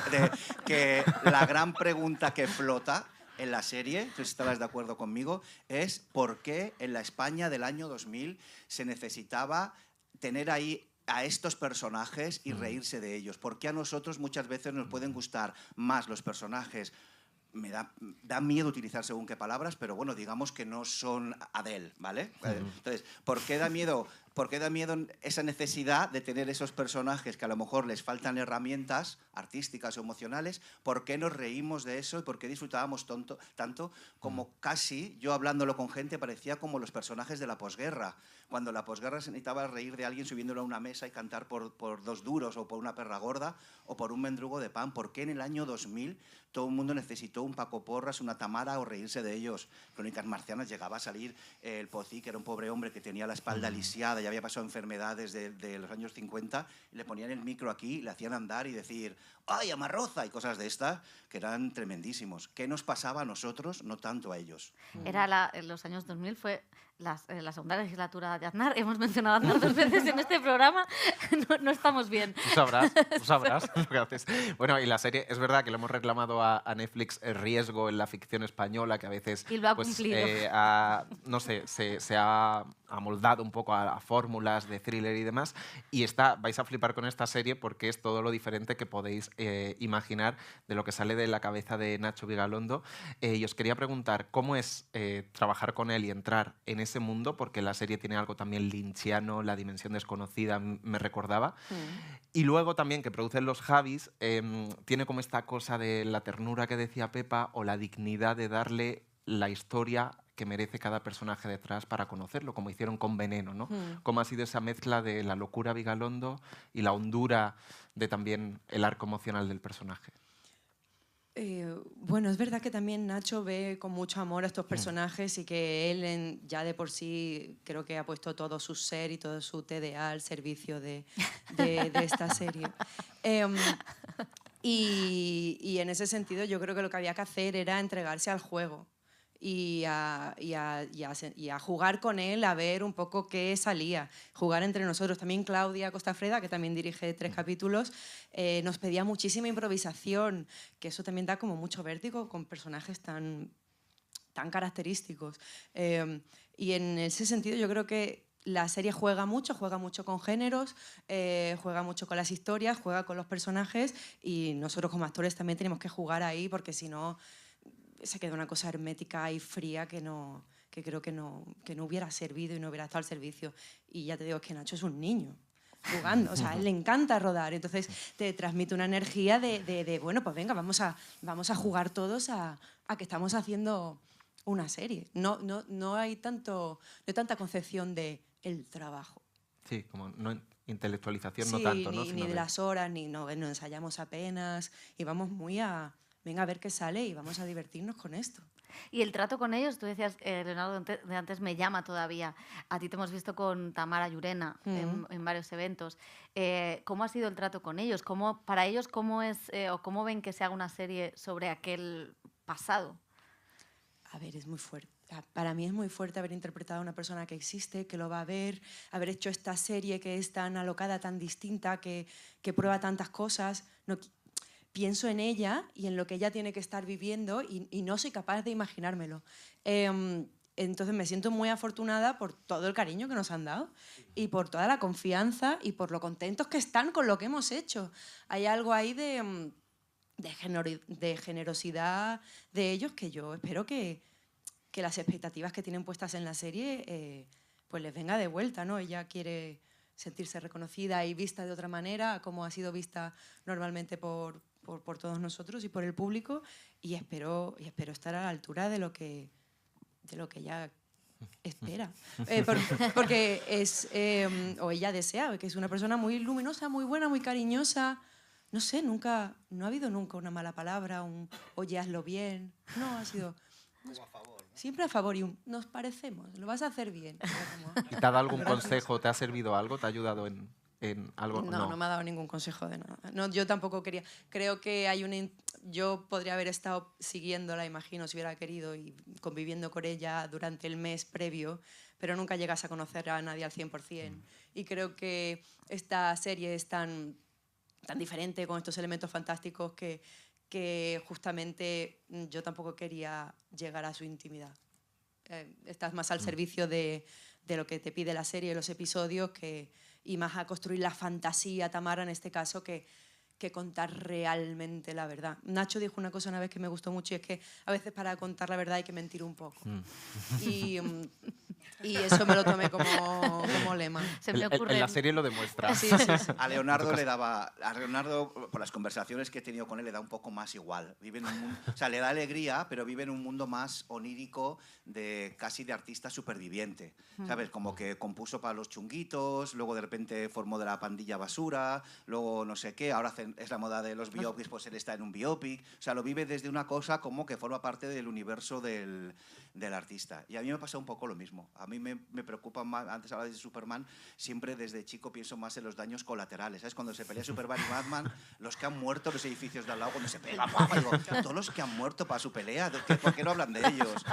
Que la gran pregunta que flota en la serie, no sé si estarás de acuerdo conmigo, es por qué en la España del año 2000 se necesitaba tener ahí a estos personajes y reírse de ellos. ¿Por qué a nosotros muchas veces nos pueden gustar más los personajes? Me da miedo utilizar según qué palabras, pero bueno, digamos que no son Adele, ¿vale? Entonces, ¿por qué da miedo esa necesidad de tener esos personajes que a lo mejor les faltan herramientas artísticas o emocionales? ¿Por qué nos reímos de eso y por qué disfrutábamos tanto como casi, yo hablándolo con gente, parecía como los personajes de la posguerra? Cuando la posguerra se necesitaba reír de alguien subiéndolo a una mesa y cantar por 2 duros o por una perra gorda o por un mendrugo de pan. ¿Por qué en el año 2000 todo el mundo necesitó un Paco Porras, una Tamara o reírse de ellos? Crónicas Marcianas llegaba a salir el Pocí, que era un pobre hombre que tenía la espalda lisiada y había pasado enfermedades de los años 50, y le ponían el micro aquí, le hacían andar y decir ¡ay, amarroza! Y cosas de estas que eran tremendísimos. ¿Qué nos pasaba a nosotros? No tanto a ellos. Era en los años 2000 fue la segunda legislatura de Aznar. Hemos mencionado a Aznar 2 veces en este programa. No estamos bien. Tú sabrás lo que haces. Bueno, y la serie, es verdad que le hemos reclamado a Netflix el riesgo en la ficción española, que a veces y lo ha cumplido. No sé, se ha amoldado un poco a fórmulas de thriller y demás. Y vais a flipar con esta serie porque es todo lo diferente que podéis imaginar de lo que sale de la cabeza de Nacho Vigalondo. Y os quería preguntar, ¿cómo es trabajar con él y entrar en ese mundo? Porque la serie tiene algo también lynchiano, la dimensión desconocida, me recordaba. Y luego también que producen los Javis, tiene como esta cosa de la ternura que decía Pepa o la dignidad de darle la historia que merece cada personaje detrás para conocerlo, como hicieron con Veneno, ¿no? ¿Cómo ha sido esa mezcla de la locura Vigalondo y la hondura de también el arco emocional del personaje? Bueno, es verdad que también Nacho ve con mucho amor a estos personajes y que él ya de por sí creo que ha puesto todo su ser y todo su TDA al servicio de esta serie. Y en ese sentido yo creo que lo que había que hacer era entregarse al juego y a jugar con él, a ver un poco qué salía, jugar entre nosotros. También Claudia Costafreda, que también dirige 3 capítulos, nos pedía muchísima improvisación, que eso también da como mucho vértigo con personajes tan característicos. Y en ese sentido yo creo que la serie juega mucho con géneros, juega mucho con las historias, juega con los personajes, y nosotros como actores también tenemos que jugar ahí, porque si no se queda una cosa hermética y fría que creo que no hubiera servido y no hubiera estado al servicio. Y ya te digo, es que Nacho es un niño jugando, o sea, a él le encanta rodar, entonces te transmite una energía de bueno, pues venga, vamos a jugar todos a que estamos haciendo una serie. No hay tanta concepción de el trabajo. Sí, como intelectualización sí, no tanto, ¿no? Ni de las horas, ni no ensayamos apenas, y vamos muy venga a ver qué sale y vamos a divertirnos con esto. Y el trato con ellos, tú decías, Leonardo, de antes me llama todavía. A ti te hemos visto con Tamara Llurena en varios eventos. ¿Cómo ha sido el trato con ellos? Para ellos, ¿cómo es o cómo ven que se haga una serie sobre aquel pasado? A ver, es muy fuerte. Para mí es muy fuerte haber interpretado a una persona que existe, que lo va a ver, haber hecho esta serie que es tan alocada, tan distinta, que prueba tantas cosas. pienso en ella y en lo que ella tiene que estar viviendo y no soy capaz de imaginármelo. Entonces me siento muy afortunada por todo el cariño que nos han dado y por toda la confianza y por lo contentos que están con lo que hemos hecho. Hay algo ahí de generosidad de ellos que yo espero que las expectativas que tienen puestas en la serie pues les venga de vuelta, ¿no? Ella quiere sentirse reconocida y vista de otra manera, como ha sido vista normalmente por todos nosotros y por el público, y espero estar a la altura de lo que ella espera. Porque es, o ella desea, que es una persona muy luminosa, muy buena, muy cariñosa. No sé, no ha habido nunca una mala palabra, oye, hazlo bien. No, ha sido... Siempre a favor y nos parecemos, lo vas a hacer bien. ¿Y te ha dado algún consejo? ¿Te ha servido algo? ¿Te ha ayudado en algo? No me ha dado ningún consejo de nada. No, yo tampoco quería. Creo que yo podría haber estado siguiéndola, imagino, si hubiera querido, y conviviendo con ella durante el mes previo, pero nunca llegas a conocer a nadie al 100%. Y creo que esta serie es tan diferente, con estos elementos fantásticos, que justamente yo tampoco quería llegar a su intimidad. Estás más al servicio de lo que te pide la serie, los episodios, y más a construir la fantasía, Tamara en este caso, que contar realmente la verdad. Nacho dijo una cosa una vez que me gustó mucho, y es que a veces para contar la verdad hay que mentir un poco. Y eso me lo tomé como lema. En la serie lo demuestra. Sí. A Leonardo, por las conversaciones que he tenido con él, le da un poco más igual. Vive en un mundo, o sea, le da alegría, pero vive en un mundo más onírico, casi de artista superviviente. ¿Sabes? Como que compuso para Los Chunguitos, luego de repente formó de la pandilla Basura, luego no sé qué, ahora es la moda de los biopics, pues él está en un biopic. O sea, lo vive desde una cosa como que forma parte del universo del artista. Y a mí me pasa un poco lo mismo. A mí me preocupa más, antes hablaba de Superman, siempre desde chico pienso más en los daños colaterales. ¿Sabes? Cuando se pelea Superman y Batman, los que han muerto, los edificios de al lado, cuando se pega, digo, todos los que han muerto para su pelea, ¿por qué no hablan de ellos?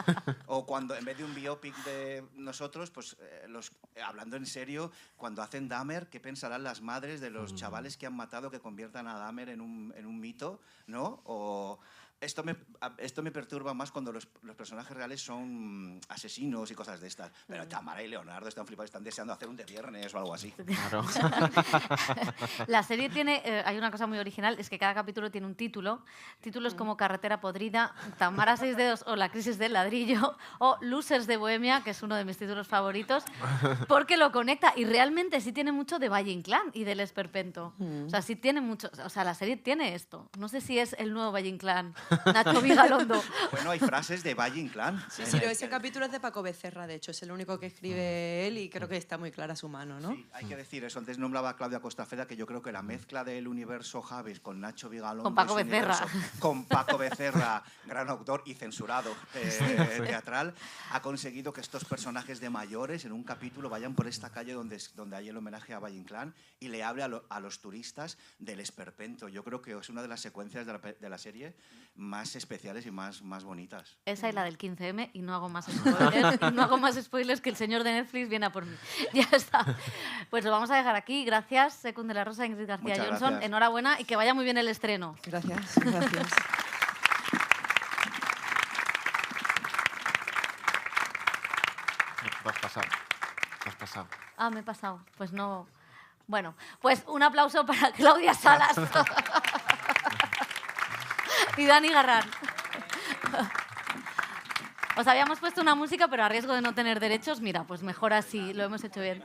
O cuando en vez de un biopic de nosotros, pues hablando en serio, cuando hacen Dahmer, ¿qué pensarán las madres de los chavales que han matado, que conviertan a Dahmer en un mito, ¿no? O esto me perturba más cuando los personajes reales son asesinos y cosas de estas. Pero Tamara y Leonardo están flipados, están deseando hacer un de viernes o algo así. Claro. La serie tiene, hay una cosa muy original, es que cada capítulo tiene un título. Títulos como Carretera podrida, Tamara 6 dedos o La crisis del ladrillo, o Losers de Bohemia, que es uno de mis títulos favoritos, porque lo conecta y realmente sí tiene mucho de Valle Inclán y del Esperpento. O sea, sí tiene mucho, o sea, la serie tiene esto. No sé si es el nuevo Valle Inclán. Nacho Vigalondo. Bueno, hay frases de Valle Inclán. Sí, pero ese capítulo es de Paco Becerra, de hecho, es el único que escribe él y creo que está muy clara su mano, ¿no? Sí, hay que decir eso. Antes nombraba a Claudia Costafeda, que yo creo que la mezcla del universo Javis con Nacho Vigalondo... Con Paco Becerra. Con Paco Becerra, gran autor y censurado teatral, ha conseguido que estos personajes de mayores en un capítulo vayan por esta calle donde hay el homenaje a Valle Inclán y le hable a los turistas del Esperpento. Yo creo que es una de las secuencias de la serie más especiales y más bonitas. Esa es la del 15M y no hago más spoilers. Y no hago más spoilers, que el señor de Netflix viene a por mí. Ya está. Pues lo vamos a dejar aquí. Gracias, Secund de la Rosa, Ingrid García Muchas Johnson. gracias. Enhorabuena y que vaya muy bien el estreno. Gracias. Lo has pasado. Ah, me he pasado. Pues no... Bueno, pues un aplauso para Claudia Salas y Dani Garrán. Os habíamos puesto una música, pero a riesgo de no tener derechos, mira, pues mejor así, lo hemos hecho bien.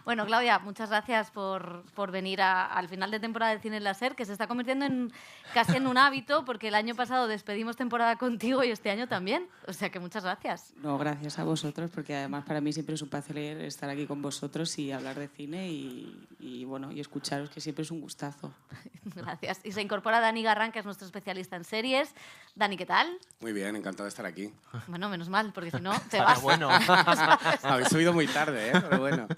Bueno, Claudia, muchas gracias por venir al final de temporada de Cine en la SER, que se está convirtiendo casi en un hábito, porque el año pasado despedimos temporada contigo y este año también. O sea que muchas gracias. No, gracias a vosotros, porque además para mí siempre es un placer estar aquí con vosotros y hablar de cine y bueno, y escucharos, que siempre es un gustazo. Gracias. Y se incorpora Dani Garrán, que es nuestro especialista en series. Dani, ¿qué tal? Muy bien, encantado de estar aquí. Bueno, menos mal, porque si no, te vas. Bueno. Habéis subido muy tarde, ¿eh? Pero bueno.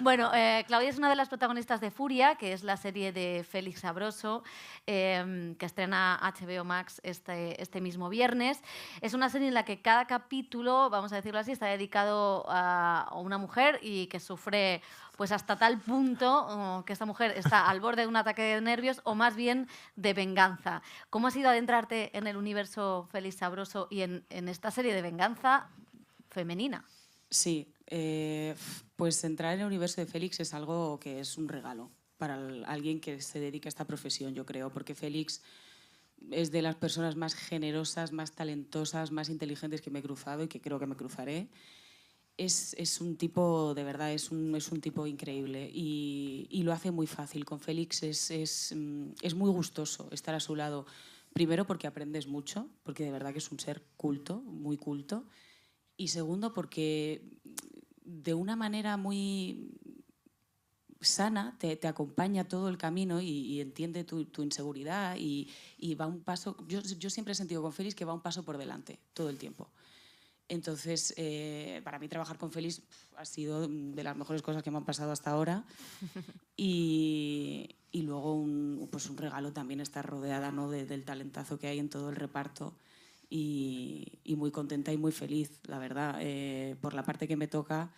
Bueno, Claudia es una de las protagonistas de Furia, que es la serie de Félix Sabroso, que estrena HBO Max este mismo viernes. Es una serie en la que cada capítulo, vamos a decirlo así, está dedicado a una mujer y que sufre pues hasta tal punto que esta mujer está al borde de un ataque de nervios o más bien de venganza. ¿Cómo ha sido adentrarte en el universo Félix Sabroso y en esta serie de venganza femenina? Sí, pues entrar en el universo de Félix es algo que es un regalo para alguien que se dedique a esta profesión, yo creo, porque Félix es de las personas más generosas, más talentosas, más inteligentes que me he cruzado y que creo que me cruzaré. Es un tipo, de verdad, es un tipo increíble y lo hace muy fácil. Con Félix es muy gustoso estar a su lado. Primero porque aprendes mucho, porque de verdad que es un ser culto, muy culto. Y segundo porque de una manera muy sana te acompaña todo el camino y entiende tu inseguridad y va un paso. Yo siempre he sentido con Félix que va un paso por delante todo el tiempo. Entonces, para mí trabajar con Félix ha sido de las mejores cosas que me han pasado hasta ahora y luego pues un regalo también estar rodeada, ¿no? del talentazo que hay en todo el reparto y muy contenta y muy feliz, la verdad. Por la parte que me toca,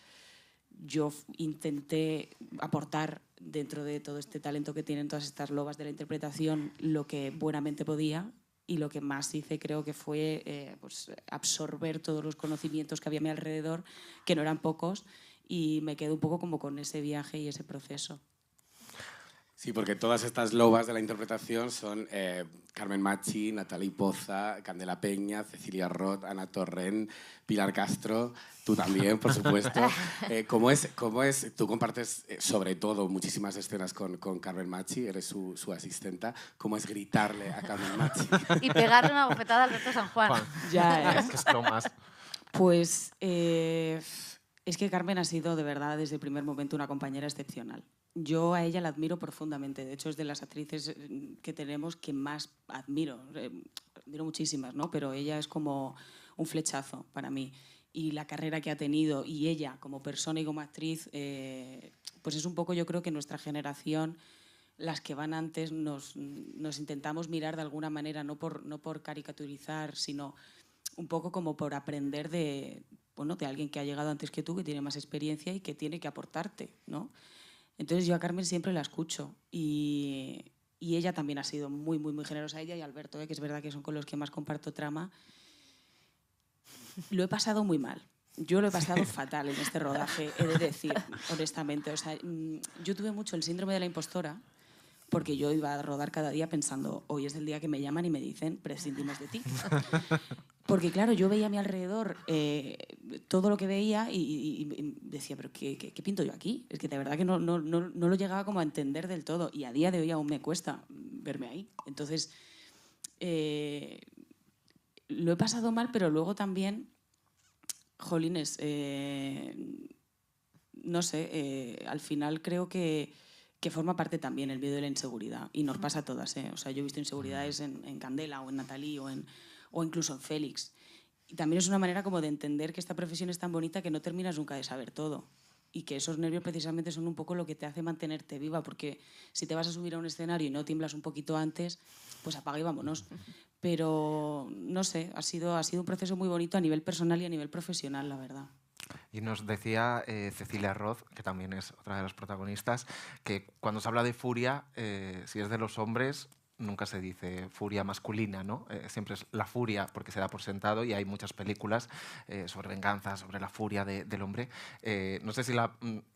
yo intenté aportar dentro de todo este talento que tienen todas estas lobas de la interpretación lo que buenamente podía y lo que más hice creo que fue pues, absorber todos los conocimientos que había a mi alrededor, que no eran pocos, y me quedo un poco como con ese viaje y ese proceso. Sí, porque todas estas lobas de la interpretación son Carmen Machi, Natalie Poza, Candela Peña, Cecilia Roth, Ana Torrent, Pilar Castro, tú también, por supuesto. ¿Cómo es? Tú compartes, sobre todo, muchísimas escenas con Carmen Machi, eres su asistenta. ¿Cómo es gritarle a Carmen Machi? Y pegarle una bofetada a Alberto San Juan. Ya, Es que es lo más. Pues es que Carmen ha sido, de verdad, desde el primer momento una compañera excepcional. Yo a ella la admiro profundamente. De hecho, es de las actrices que tenemos que más admiro. Admiro muchísimas, ¿no? Pero ella es como un flechazo para mí. Y la carrera que ha tenido, y ella como persona y como actriz, pues es un poco, yo creo que nuestra generación, las que van antes, nos intentamos mirar de alguna manera, no por caricaturizar, sino un poco como por aprender de alguien que ha llegado antes que tú, que tiene más experiencia y que tiene que aportarte, ¿no? Entonces yo a Carmen siempre la escucho y ella también ha sido muy, muy, muy generosa, ella y Alberto, que es verdad que son con los que más comparto trama. Lo he pasado muy mal. Yo lo he pasado fatal en este rodaje, he de decir, honestamente. O sea, yo tuve mucho el síndrome de la impostora porque yo iba a rodar cada día pensando, hoy es el día que me llaman y me dicen, prescindimos de ti. Porque claro, yo veía a mi alrededor todo lo que veía y decía, pero ¿qué pinto yo aquí? Es que de verdad que no lo llegaba como a entender del todo y a día de hoy aún me cuesta verme ahí. Entonces, lo he pasado mal, pero luego también, jolines, no sé, al final creo que forma parte también el miedo de la inseguridad y nos pasa a todas, ¿eh? O sea, yo he visto inseguridades en Candela o en Natalie o incluso en Félix. Y también es una manera como de entender que esta profesión es tan bonita que no terminas nunca de saber todo y que esos nervios precisamente son un poco lo que te hace mantenerte viva, porque si te vas a subir a un escenario y no tiemblas un poquito antes, pues apaga y vámonos. Pero no sé, ha sido un proceso muy bonito a nivel personal y a nivel profesional, la verdad. Y nos decía Cecilia Roth, que también es otra de las protagonistas, que cuando se habla de furia, si es de los hombres, nunca se dice furia masculina, ¿no? Siempre es la furia, porque se da por sentado y hay muchas películas sobre venganza, sobre la furia del hombre. No sé si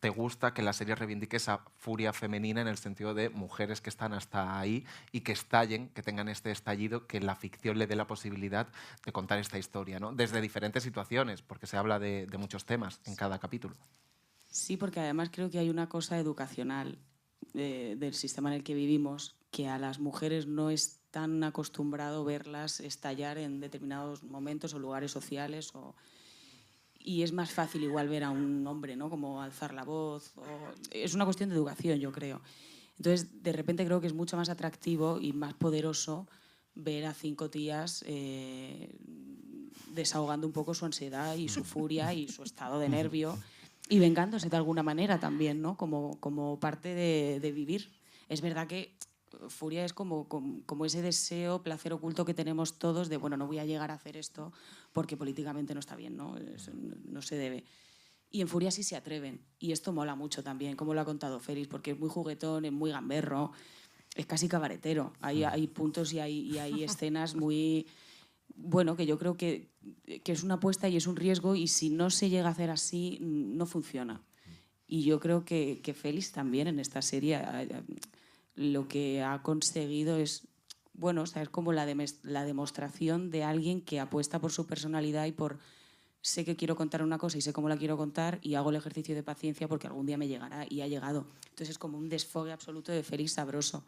te gusta que la serie reivindique esa furia femenina en el sentido de mujeres que están hasta ahí y que estallen, que tengan este estallido, que la ficción le dé la posibilidad de contar esta historia, ¿no? Desde diferentes situaciones, porque se habla de muchos temas en cada capítulo. Sí, porque además creo que hay una cosa educacional del sistema en el que vivimos, que a las mujeres no es tan acostumbrado verlas estallar en determinados momentos o lugares sociales. Y es más fácil igual ver a un hombre, ¿no? Como alzar la voz. Es una cuestión de educación, yo creo. Entonces, de repente creo que es mucho más atractivo y más poderoso ver a 5 tías desahogando un poco su ansiedad y su furia y su estado de nervio y vengándose de alguna manera también, ¿no? Como parte de vivir. Es verdad que furia es como ese deseo, placer oculto que tenemos todos de, bueno, no voy a llegar a hacer esto porque políticamente no está bien, ¿no? No se debe. Y en Furia sí se atreven. Y esto mola mucho también, como lo ha contado Félix, porque es muy juguetón, es muy gamberro, es casi cabaretero. Hay puntos y hay escenas muy... Bueno, que yo creo que es una apuesta y es un riesgo, y si no se llega a hacer así, no funciona. Y yo creo que Félix también en esta serie lo que ha conseguido es, bueno, o sea, es como la demostración de alguien que apuesta por su personalidad y por sé que quiero contar una cosa y sé cómo la quiero contar y hago el ejercicio de paciencia porque algún día me llegará, y ha llegado. Entonces es como un desfogue absoluto de Félix sabroso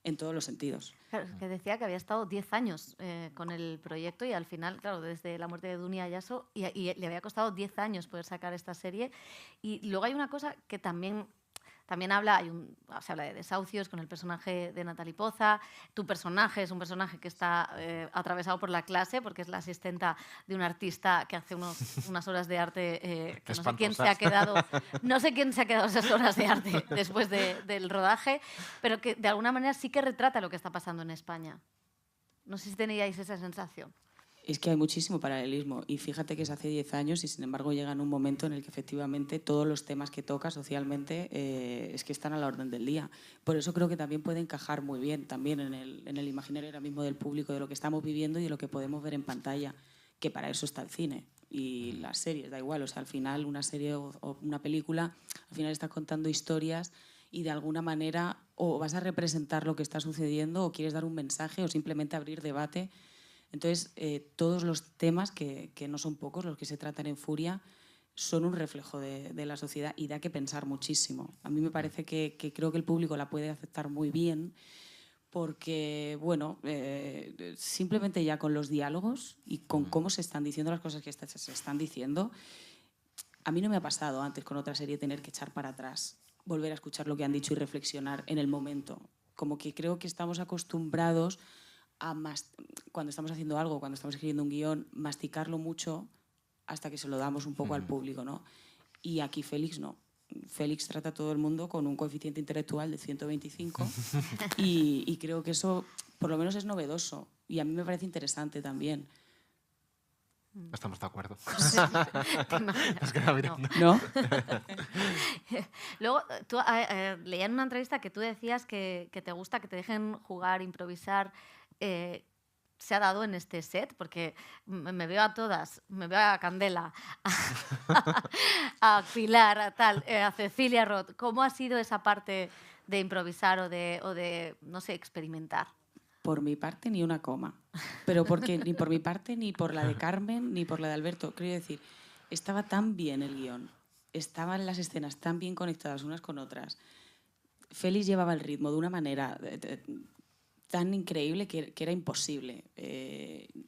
en todos los sentidos. Claro, es que decía que había estado 10 años con el proyecto, y al final, claro, desde la muerte de Dunia Ayaso, y le había costado 10 años poder sacar esta serie. Y luego hay una cosa que también habla, se habla de desahucios con el personaje de Natalie Poza. Tu personaje es un personaje que está atravesado por la clase, porque es la asistenta de un artista que hace unas horas de arte que no sé quién se ha quedado esas horas de arte después del rodaje, pero que de alguna manera sí que retrata lo que está pasando en España. No sé si teníais esa sensación. Es que hay muchísimo paralelismo, y fíjate que es hace 10 años y sin embargo llega en un momento en el que efectivamente todos los temas que toca socialmente es que están a la orden del día. Por eso creo que también puede encajar muy bien también en el imaginario ahora mismo del público, de lo que estamos viviendo y de lo que podemos ver en pantalla, que para eso está el cine y las series, da igual, o sea, al final una serie o una película, al final estás contando historias y de alguna manera o vas a representar lo que está sucediendo o quieres dar un mensaje o simplemente abrir debate. Entonces, todos los temas, que no son pocos los que se tratan en Furia, son un reflejo de la sociedad y da que pensar muchísimo. A mí me parece que creo que el público la puede aceptar muy bien porque, bueno, simplemente ya con los diálogos y con cómo se están diciendo las cosas que se están diciendo, a mí no me ha pasado antes con otra serie tener que echar para atrás, volver a escuchar lo que han dicho y reflexionar en el momento. Como que creo que estamos acostumbrados cuando estamos haciendo algo, cuando estamos escribiendo un guión, masticarlo mucho hasta que se lo damos un poco al público, ¿no? Y aquí Félix no. Félix trata a todo el mundo con un coeficiente intelectual de 125 y creo que eso por lo menos es novedoso y a mí me parece interesante también. Estamos de acuerdo. Sí. Nos queda mirando. ¿No? Luego, tú leía en una entrevista que tú decías que te gusta que te dejen jugar, improvisar. Se ha dado en este set, porque me veo a todas, me veo a Candela, a Pilar, a Cecilia Roth. ¿Cómo ha sido esa parte de improvisar o de no sé, experimentar? Por mi parte, ni una coma. Pero porque ni por mi parte, ni por la de Carmen, ni por la de Alberto. Quiero decir, estaba tan bien el guión, estaban las escenas tan bien conectadas unas con otras. Félix llevaba el ritmo de una manera tan increíble que era imposible.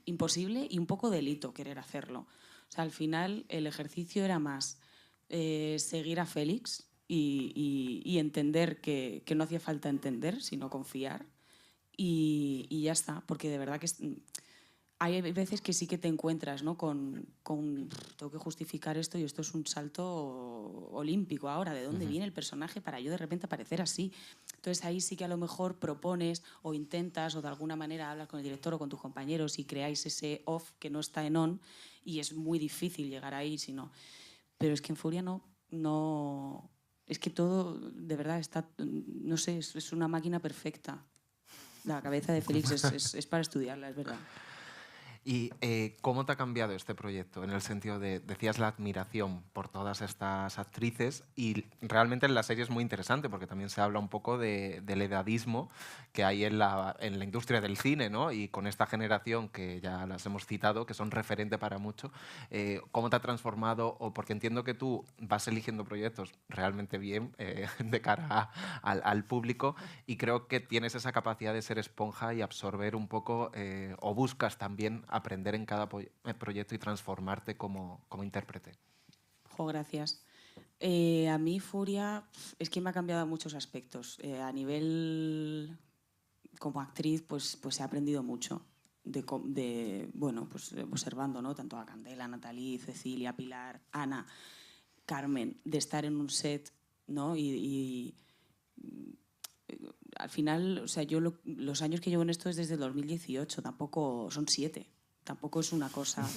Imposible y un poco delito querer hacerlo. O sea, al final el ejercicio era más seguir a Félix y entender que no hacía falta entender, sino confiar. Y ya está, porque de verdad que hay veces que sí que te encuentras, ¿no? con tengo que justificar esto y esto es un salto olímpico ahora, ¿de dónde viene el personaje para yo de repente aparecer así? Entonces ahí sí que a lo mejor propones o intentas o de alguna manera hablas con el director o con tus compañeros y creáis ese off que no está en on y es muy difícil llegar ahí, sino... Pero es que en Furia no es que todo de verdad está, no sé, es una máquina perfecta. La cabeza de Félix es para estudiarla, es verdad. ¿Y cómo te ha cambiado este proyecto? En el sentido de, decías, la admiración por todas estas actrices, y realmente en la serie es muy interesante porque también se habla un poco del edadismo que hay en la industria del cine, ¿no? Y con esta generación que ya las hemos citado, que son referente para mucho, ¿cómo te ha transformado? O porque entiendo que tú vas eligiendo proyectos realmente bien de cara al público, y creo que tienes esa capacidad de ser esponja y absorber un poco, o buscas también aprender en cada proyecto y transformarte como intérprete. Gracias. A mí Furia es que me ha cambiado en muchos aspectos. A nivel como actriz, pues he aprendido mucho bueno, pues observando, ¿no? Tanto a Candela, Natalie, Cecilia, Pilar, Ana, Carmen, de estar en un set, ¿no? Y al final, o sea, yo los años que llevo en esto es desde el 2018, tampoco son 7. Tampoco es una cosa...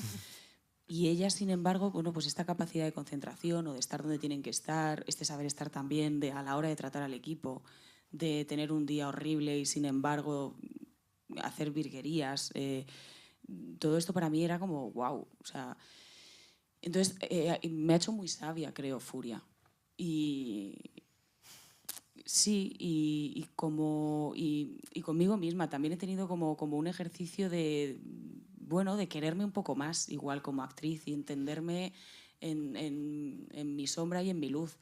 Y ellas, sin embargo, bueno, pues esta capacidad de concentración o de estar donde tienen que estar, este saber estar también a la hora de tratar al equipo, de tener un día horrible y, sin embargo, hacer virguerías, todo esto para mí era como wow. O sea, entonces me ha hecho muy sabia, creo, Furia. Y sí, y conmigo misma también he tenido como un ejercicio de quererme un poco más, igual como actriz, y entenderme en mi sombra y en mi luz.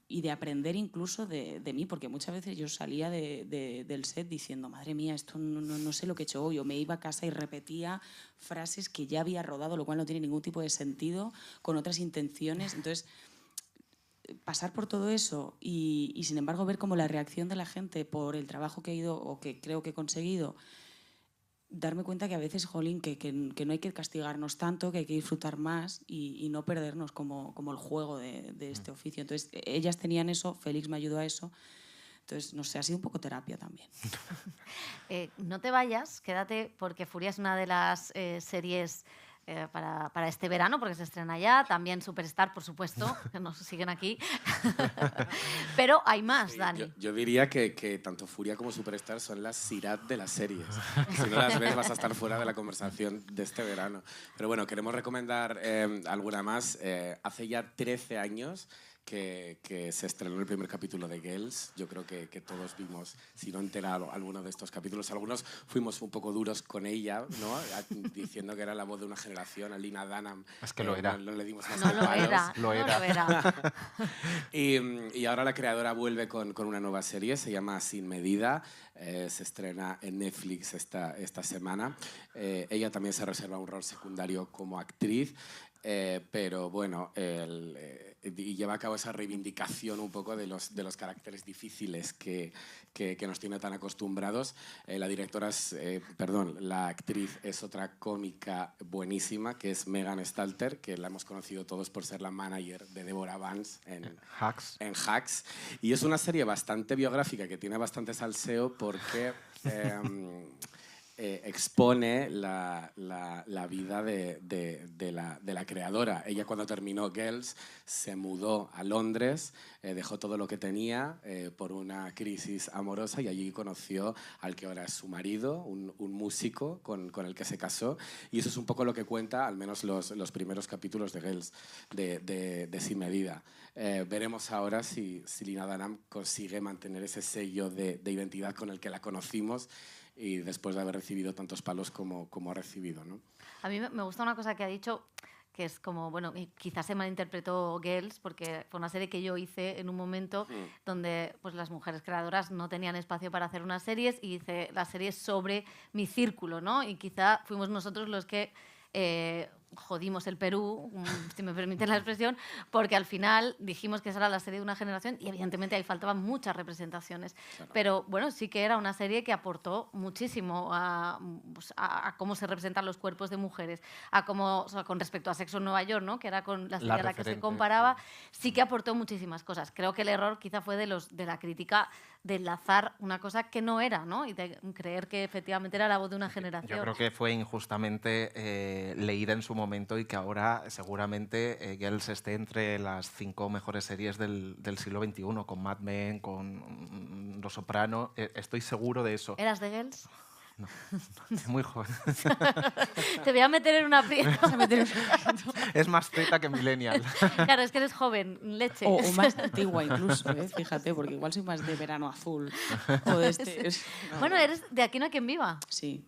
Y de aprender incluso de mí, porque muchas veces yo salía del set diciendo, madre mía, esto no sé lo que he hecho hoy, o me iba a casa y repetía frases que ya había rodado, lo cual no tiene ningún tipo de sentido, con otras intenciones. Entonces, pasar por todo eso y sin embargo ver como la reacción de la gente por el trabajo que he ido o que creo que he conseguido, darme cuenta que a veces, jolín, que no hay que castigarnos tanto, que hay que disfrutar más y no perdernos como el juego de este oficio. Entonces, ellas tenían eso, Félix me ayudó a eso. Entonces, no sé, ha sido un poco terapia también. No te vayas, quédate, porque Furia es una de las series para este verano, porque se estrena ya. También Superstar, por supuesto, que nos siguen aquí. Pero hay más, Dani. Yo diría que tanto Furia como Superstar son las Sirat de las series. Si no las ves vas a estar fuera de la conversación de este verano. Pero bueno, queremos recomendar alguna más. Hace ya 13 años que se estrenó el primer capítulo de Girls. Yo creo que todos vimos, si no enterado, alguno de estos capítulos. Algunos fuimos un poco duros con ella, ¿no? Diciendo que era la voz de una generación, a Lena Dunham. Es que lo era. No le dimos más No lo era. Lo era. Y ahora la creadora vuelve con una nueva serie, se llama Sin Medida. Se estrena en Netflix esta semana. Ella también se reserva un rol secundario como actriz. Pero bueno, y lleva a cabo esa reivindicación un poco de los caracteres difíciles que nos tiene tan acostumbrados. La actriz es otra cómica buenísima, que es Megan Stalter, que la hemos conocido todos por ser la manager de Deborah Vance en Hacks. Y es una serie bastante biográfica que tiene bastante salseo porque expone la vida de la creadora. Ella, cuando terminó Girls, se mudó a Londres, dejó todo lo que tenía por una crisis amorosa, y allí conoció al que ahora es su marido, un músico con el que se casó. Y eso es un poco lo que cuenta, al menos los primeros capítulos de Girls, de Sin Medida. Veremos ahora si Lena Dunham consigue mantener ese sello de identidad con el que la conocimos, y después de haber recibido tantos palos como ha recibido, ¿no? A mí me gusta una cosa que ha dicho, que es como, bueno, quizás se malinterpretó Girls, porque fue una serie que yo hice en un momento donde pues, las mujeres creadoras no tenían espacio para hacer unas series, y hice las series sobre mi círculo, ¿no? Y quizá fuimos nosotros los que jodimos el Perú, si me permiten la expresión, porque al final dijimos que esa era la serie de una generación y evidentemente ahí faltaban muchas representaciones. Claro. Pero bueno, sí que era una serie que aportó muchísimo a cómo se representan los cuerpos de mujeres, a cómo, o sea, con respecto a Sexo en Nueva York, ¿no? Que era con la serie a la que se comparaba, sí que aportó muchísimas cosas. Creo que el error quizá fue de la crítica de enlazar una cosa que no era, ¿no? Y de creer que efectivamente era la voz de una generación. Yo creo que fue injustamente leída en su momento, y que ahora seguramente Girls esté entre las 5 mejores series del siglo XXI, con Mad Men, con Los Soprano. Estoy seguro de eso. ¿Eras de Girls? No, muy joven. Te voy a meter en una piedra. Es más teta que millennial. Claro, es que eres joven, leche. O más antigua incluso, fíjate, porque igual soy más de Verano Azul. O de este, Bueno, eres de Aquí no hay quien viva. Sí.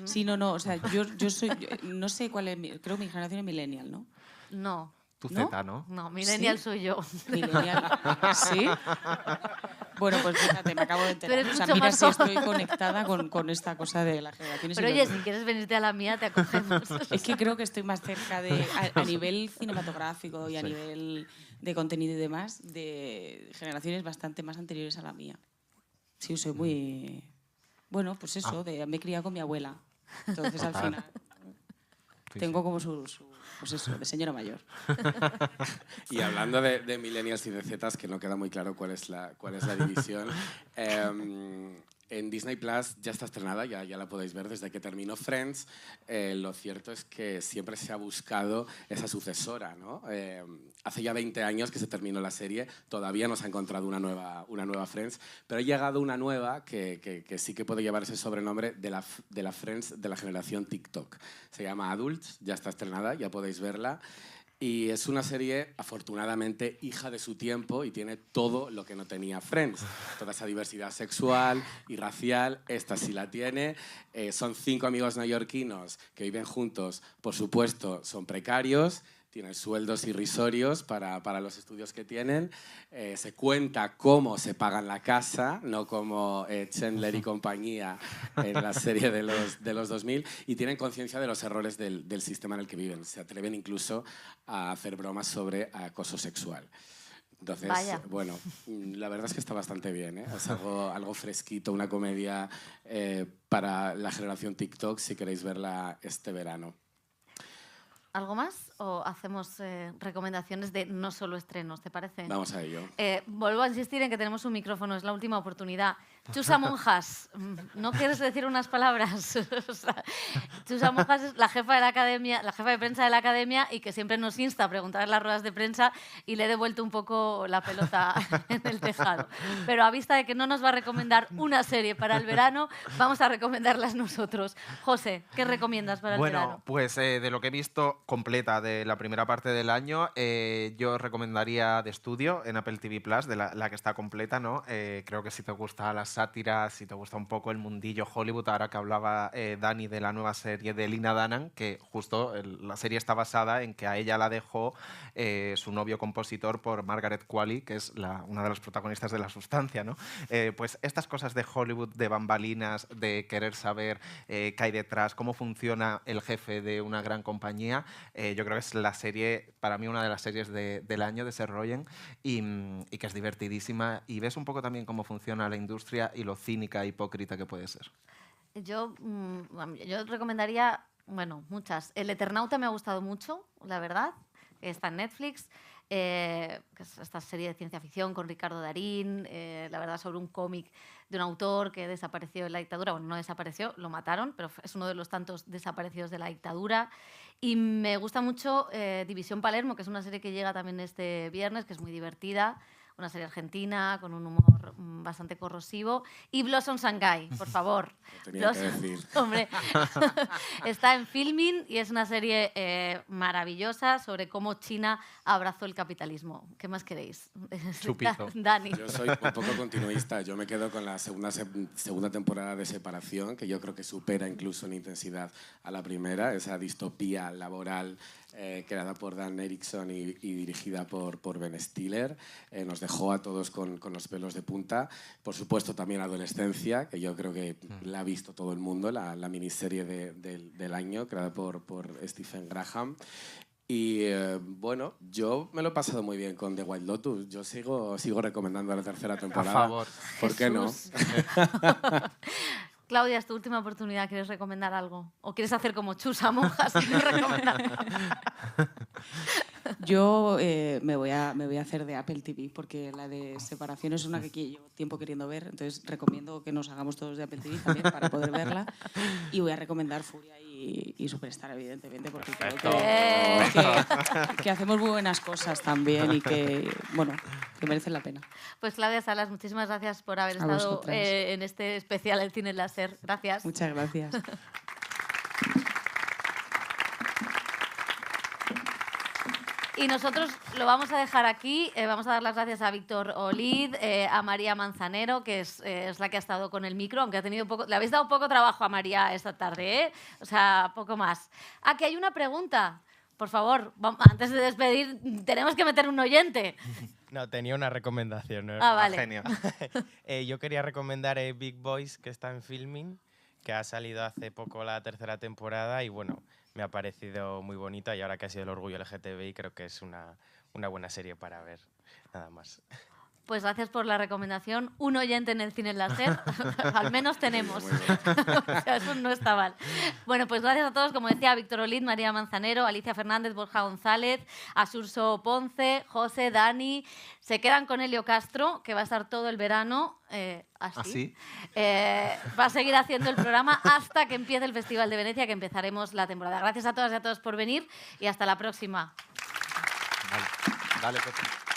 Sí, no, o sea, yo soy, no sé cuál es, creo que mi generación es millennial, ¿no? No. Tu Z, ¿no? No, millennial soy yo. Millennial, ¿sí? Bueno, pues fíjate, me acabo de enterar. Tú eres o sea, mucho mira más si estoy conectada con esta cosa de las generaciones. Pero oye, si quieres venirte a la mía, te acogemos. Es que creo que estoy más cerca a nivel cinematográfico y a nivel de contenido y demás, de generaciones bastante más anteriores a la mía. Sí, soy muy... Bueno, pues eso, me he criado con mi abuela. Entonces, al final, tengo como pues eso, de señora mayor. Y hablando de millennials y de zetas, que no queda muy claro cuál es la división, En Disney Plus ya está estrenada, ya la podéis ver desde que terminó Friends. Lo cierto es que siempre se ha buscado esa sucesora, ¿no? Hace ya 20 años que se terminó la serie, todavía no se ha encontrado una nueva Friends, pero ha llegado una nueva que sí que puede llevar ese sobrenombre de la Friends de la generación TikTok. Se llama Adults, ya está estrenada, ya podéis verla. Y es una serie, afortunadamente, hija de su tiempo y tiene todo lo que no tenía Friends. Toda esa diversidad sexual y racial, esta sí la tiene. Son 5 amigos neoyorquinos que viven juntos. Por supuesto, son precarios, tienen sueldos irrisorios para los estudios que tienen. Se cuenta cómo se pagan la casa, no como Chandler y compañía en la serie de los 2000, y tienen conciencia de los errores del sistema en el que viven. Se atreven incluso a hacer bromas sobre acoso sexual. Entonces, Vaya. bueno, la verdad es que está bastante bien, ¿eh? Es algo fresquito, una comedia para la generación TikTok, si queréis verla este verano. ¿Algo más? ¿O hacemos recomendaciones de no solo estrenos, te parece? Vamos a ello. Vuelvo a insistir en que tenemos un micrófono, es la última oportunidad. Chusa Monjas, ¿no quieres decir unas palabras? O sea, Chusa Monjas es la jefa de la academia, la jefa de prensa de la academia y que siempre nos insta a preguntar en las ruedas de prensa y le he devuelto un poco la pelota en el tejado. Pero a vista de que no nos va a recomendar una serie para el verano, vamos a recomendarlas nosotros. José, ¿qué recomiendas para el verano? Bueno, pues de lo que he visto completa de la primera parte del año, yo recomendaría The Studio en Apple TV Plus, de la que está completa, ¿no? Creo que si te gusta las sátiras, si te gusta un poco el mundillo Hollywood, ahora que hablaba Dani de la nueva serie de Lena Dunham, que justo la serie está basada en que a ella la dejó su novio compositor por Margaret Qualley, que es una de las protagonistas de La Sustancia, ¿no? Pues estas cosas de Hollywood, de bambalinas, de querer saber qué hay detrás, cómo funciona el jefe de una gran compañía, yo creo que es la serie, para mí una de las series del año de Seth Rogen y que es divertidísima y ves un poco también cómo funciona la industria y lo cínica e hipócrita que puede ser. Yo recomendaría, bueno, muchas. El Eternauta me ha gustado mucho, la verdad. Está en Netflix. Que es esta serie de ciencia ficción con Ricardo Darín, la verdad, sobre un cómic de un autor que desapareció en la dictadura. Bueno, no desapareció, lo mataron, pero es uno de los tantos desaparecidos de la dictadura. Y me gusta mucho División Palermo, que es una serie que llega también este viernes, que es muy divertida. Una serie argentina con un humor bastante corrosivo. Y Blossom Shanghai, por favor. Tenía que decir. Hombre, está en Filmin y es una serie maravillosa sobre cómo China abrazó el capitalismo. ¿Qué más queréis? Chupito. Dani. Yo soy un poco continuista. Yo me quedo con la segunda temporada de Separación, que yo creo que supera incluso en intensidad a la primera, esa distopía laboral creada por Dan Erickson y dirigida por Ben Stiller. Nos dejó a todos con los pelos de punta. Por supuesto, también Adolescencia, que yo creo que la ha visto todo el mundo, la miniserie del año, creada por Stephen Graham. Y bueno, yo me lo he pasado muy bien con The Wild Lotus. Yo sigo recomendando la tercera temporada. A favor. ¿Por qué no? Claudia, es tu última oportunidad. ¿Quieres recomendar algo? ¿O quieres hacer como Chusa Monjas y no recomendar nada? Yo me voy a hacer de Apple TV porque la de Separación es una que llevo tiempo queriendo ver, entonces recomiendo que nos hagamos todos de Apple TV también para poder verla. Y voy a recomendar Furia y Superstar, evidentemente, porque creo que hacemos muy buenas cosas también y que, bueno, que merecen la pena. Pues Claudia Salas, muchísimas gracias por haber estado en este especial El Cine Láser. Gracias. Muchas gracias. Y nosotros lo vamos a dejar aquí. Vamos a dar las gracias a Víctor Olid, a María Manzanero, que es la que ha estado con el micro, aunque ha tenido poco... Le habéis dado poco trabajo a María esta tarde, ¿eh? O sea, poco más. Ah, que hay una pregunta. Por favor, antes de despedir, tenemos que meter un oyente. No, tenía una recomendación. ¿no? Ah, vale. Genio. Yo quería recomendar Big Boys, que está en Filmin, que ha salido hace poco la tercera temporada y bueno, me ha parecido muy bonita y ahora que ha sido el orgullo LGTBI creo que es una buena serie para ver, nada más. pues gracias por la recomendación. Un oyente en el cine en la SER, al menos tenemos. O sea, eso no está mal. Bueno, pues gracias a todos, como decía, Víctor Olid, María Manzanero, Alicia Fernández, Borja González, Asurso Ponce, José, Dani. Se quedan con Helio Castro, que va a estar todo el verano así. Va a seguir haciendo el programa hasta que empiece el Festival de Venecia, que empezaremos la temporada. Gracias a todas y a todos por venir y hasta la próxima. Dale, Pepe.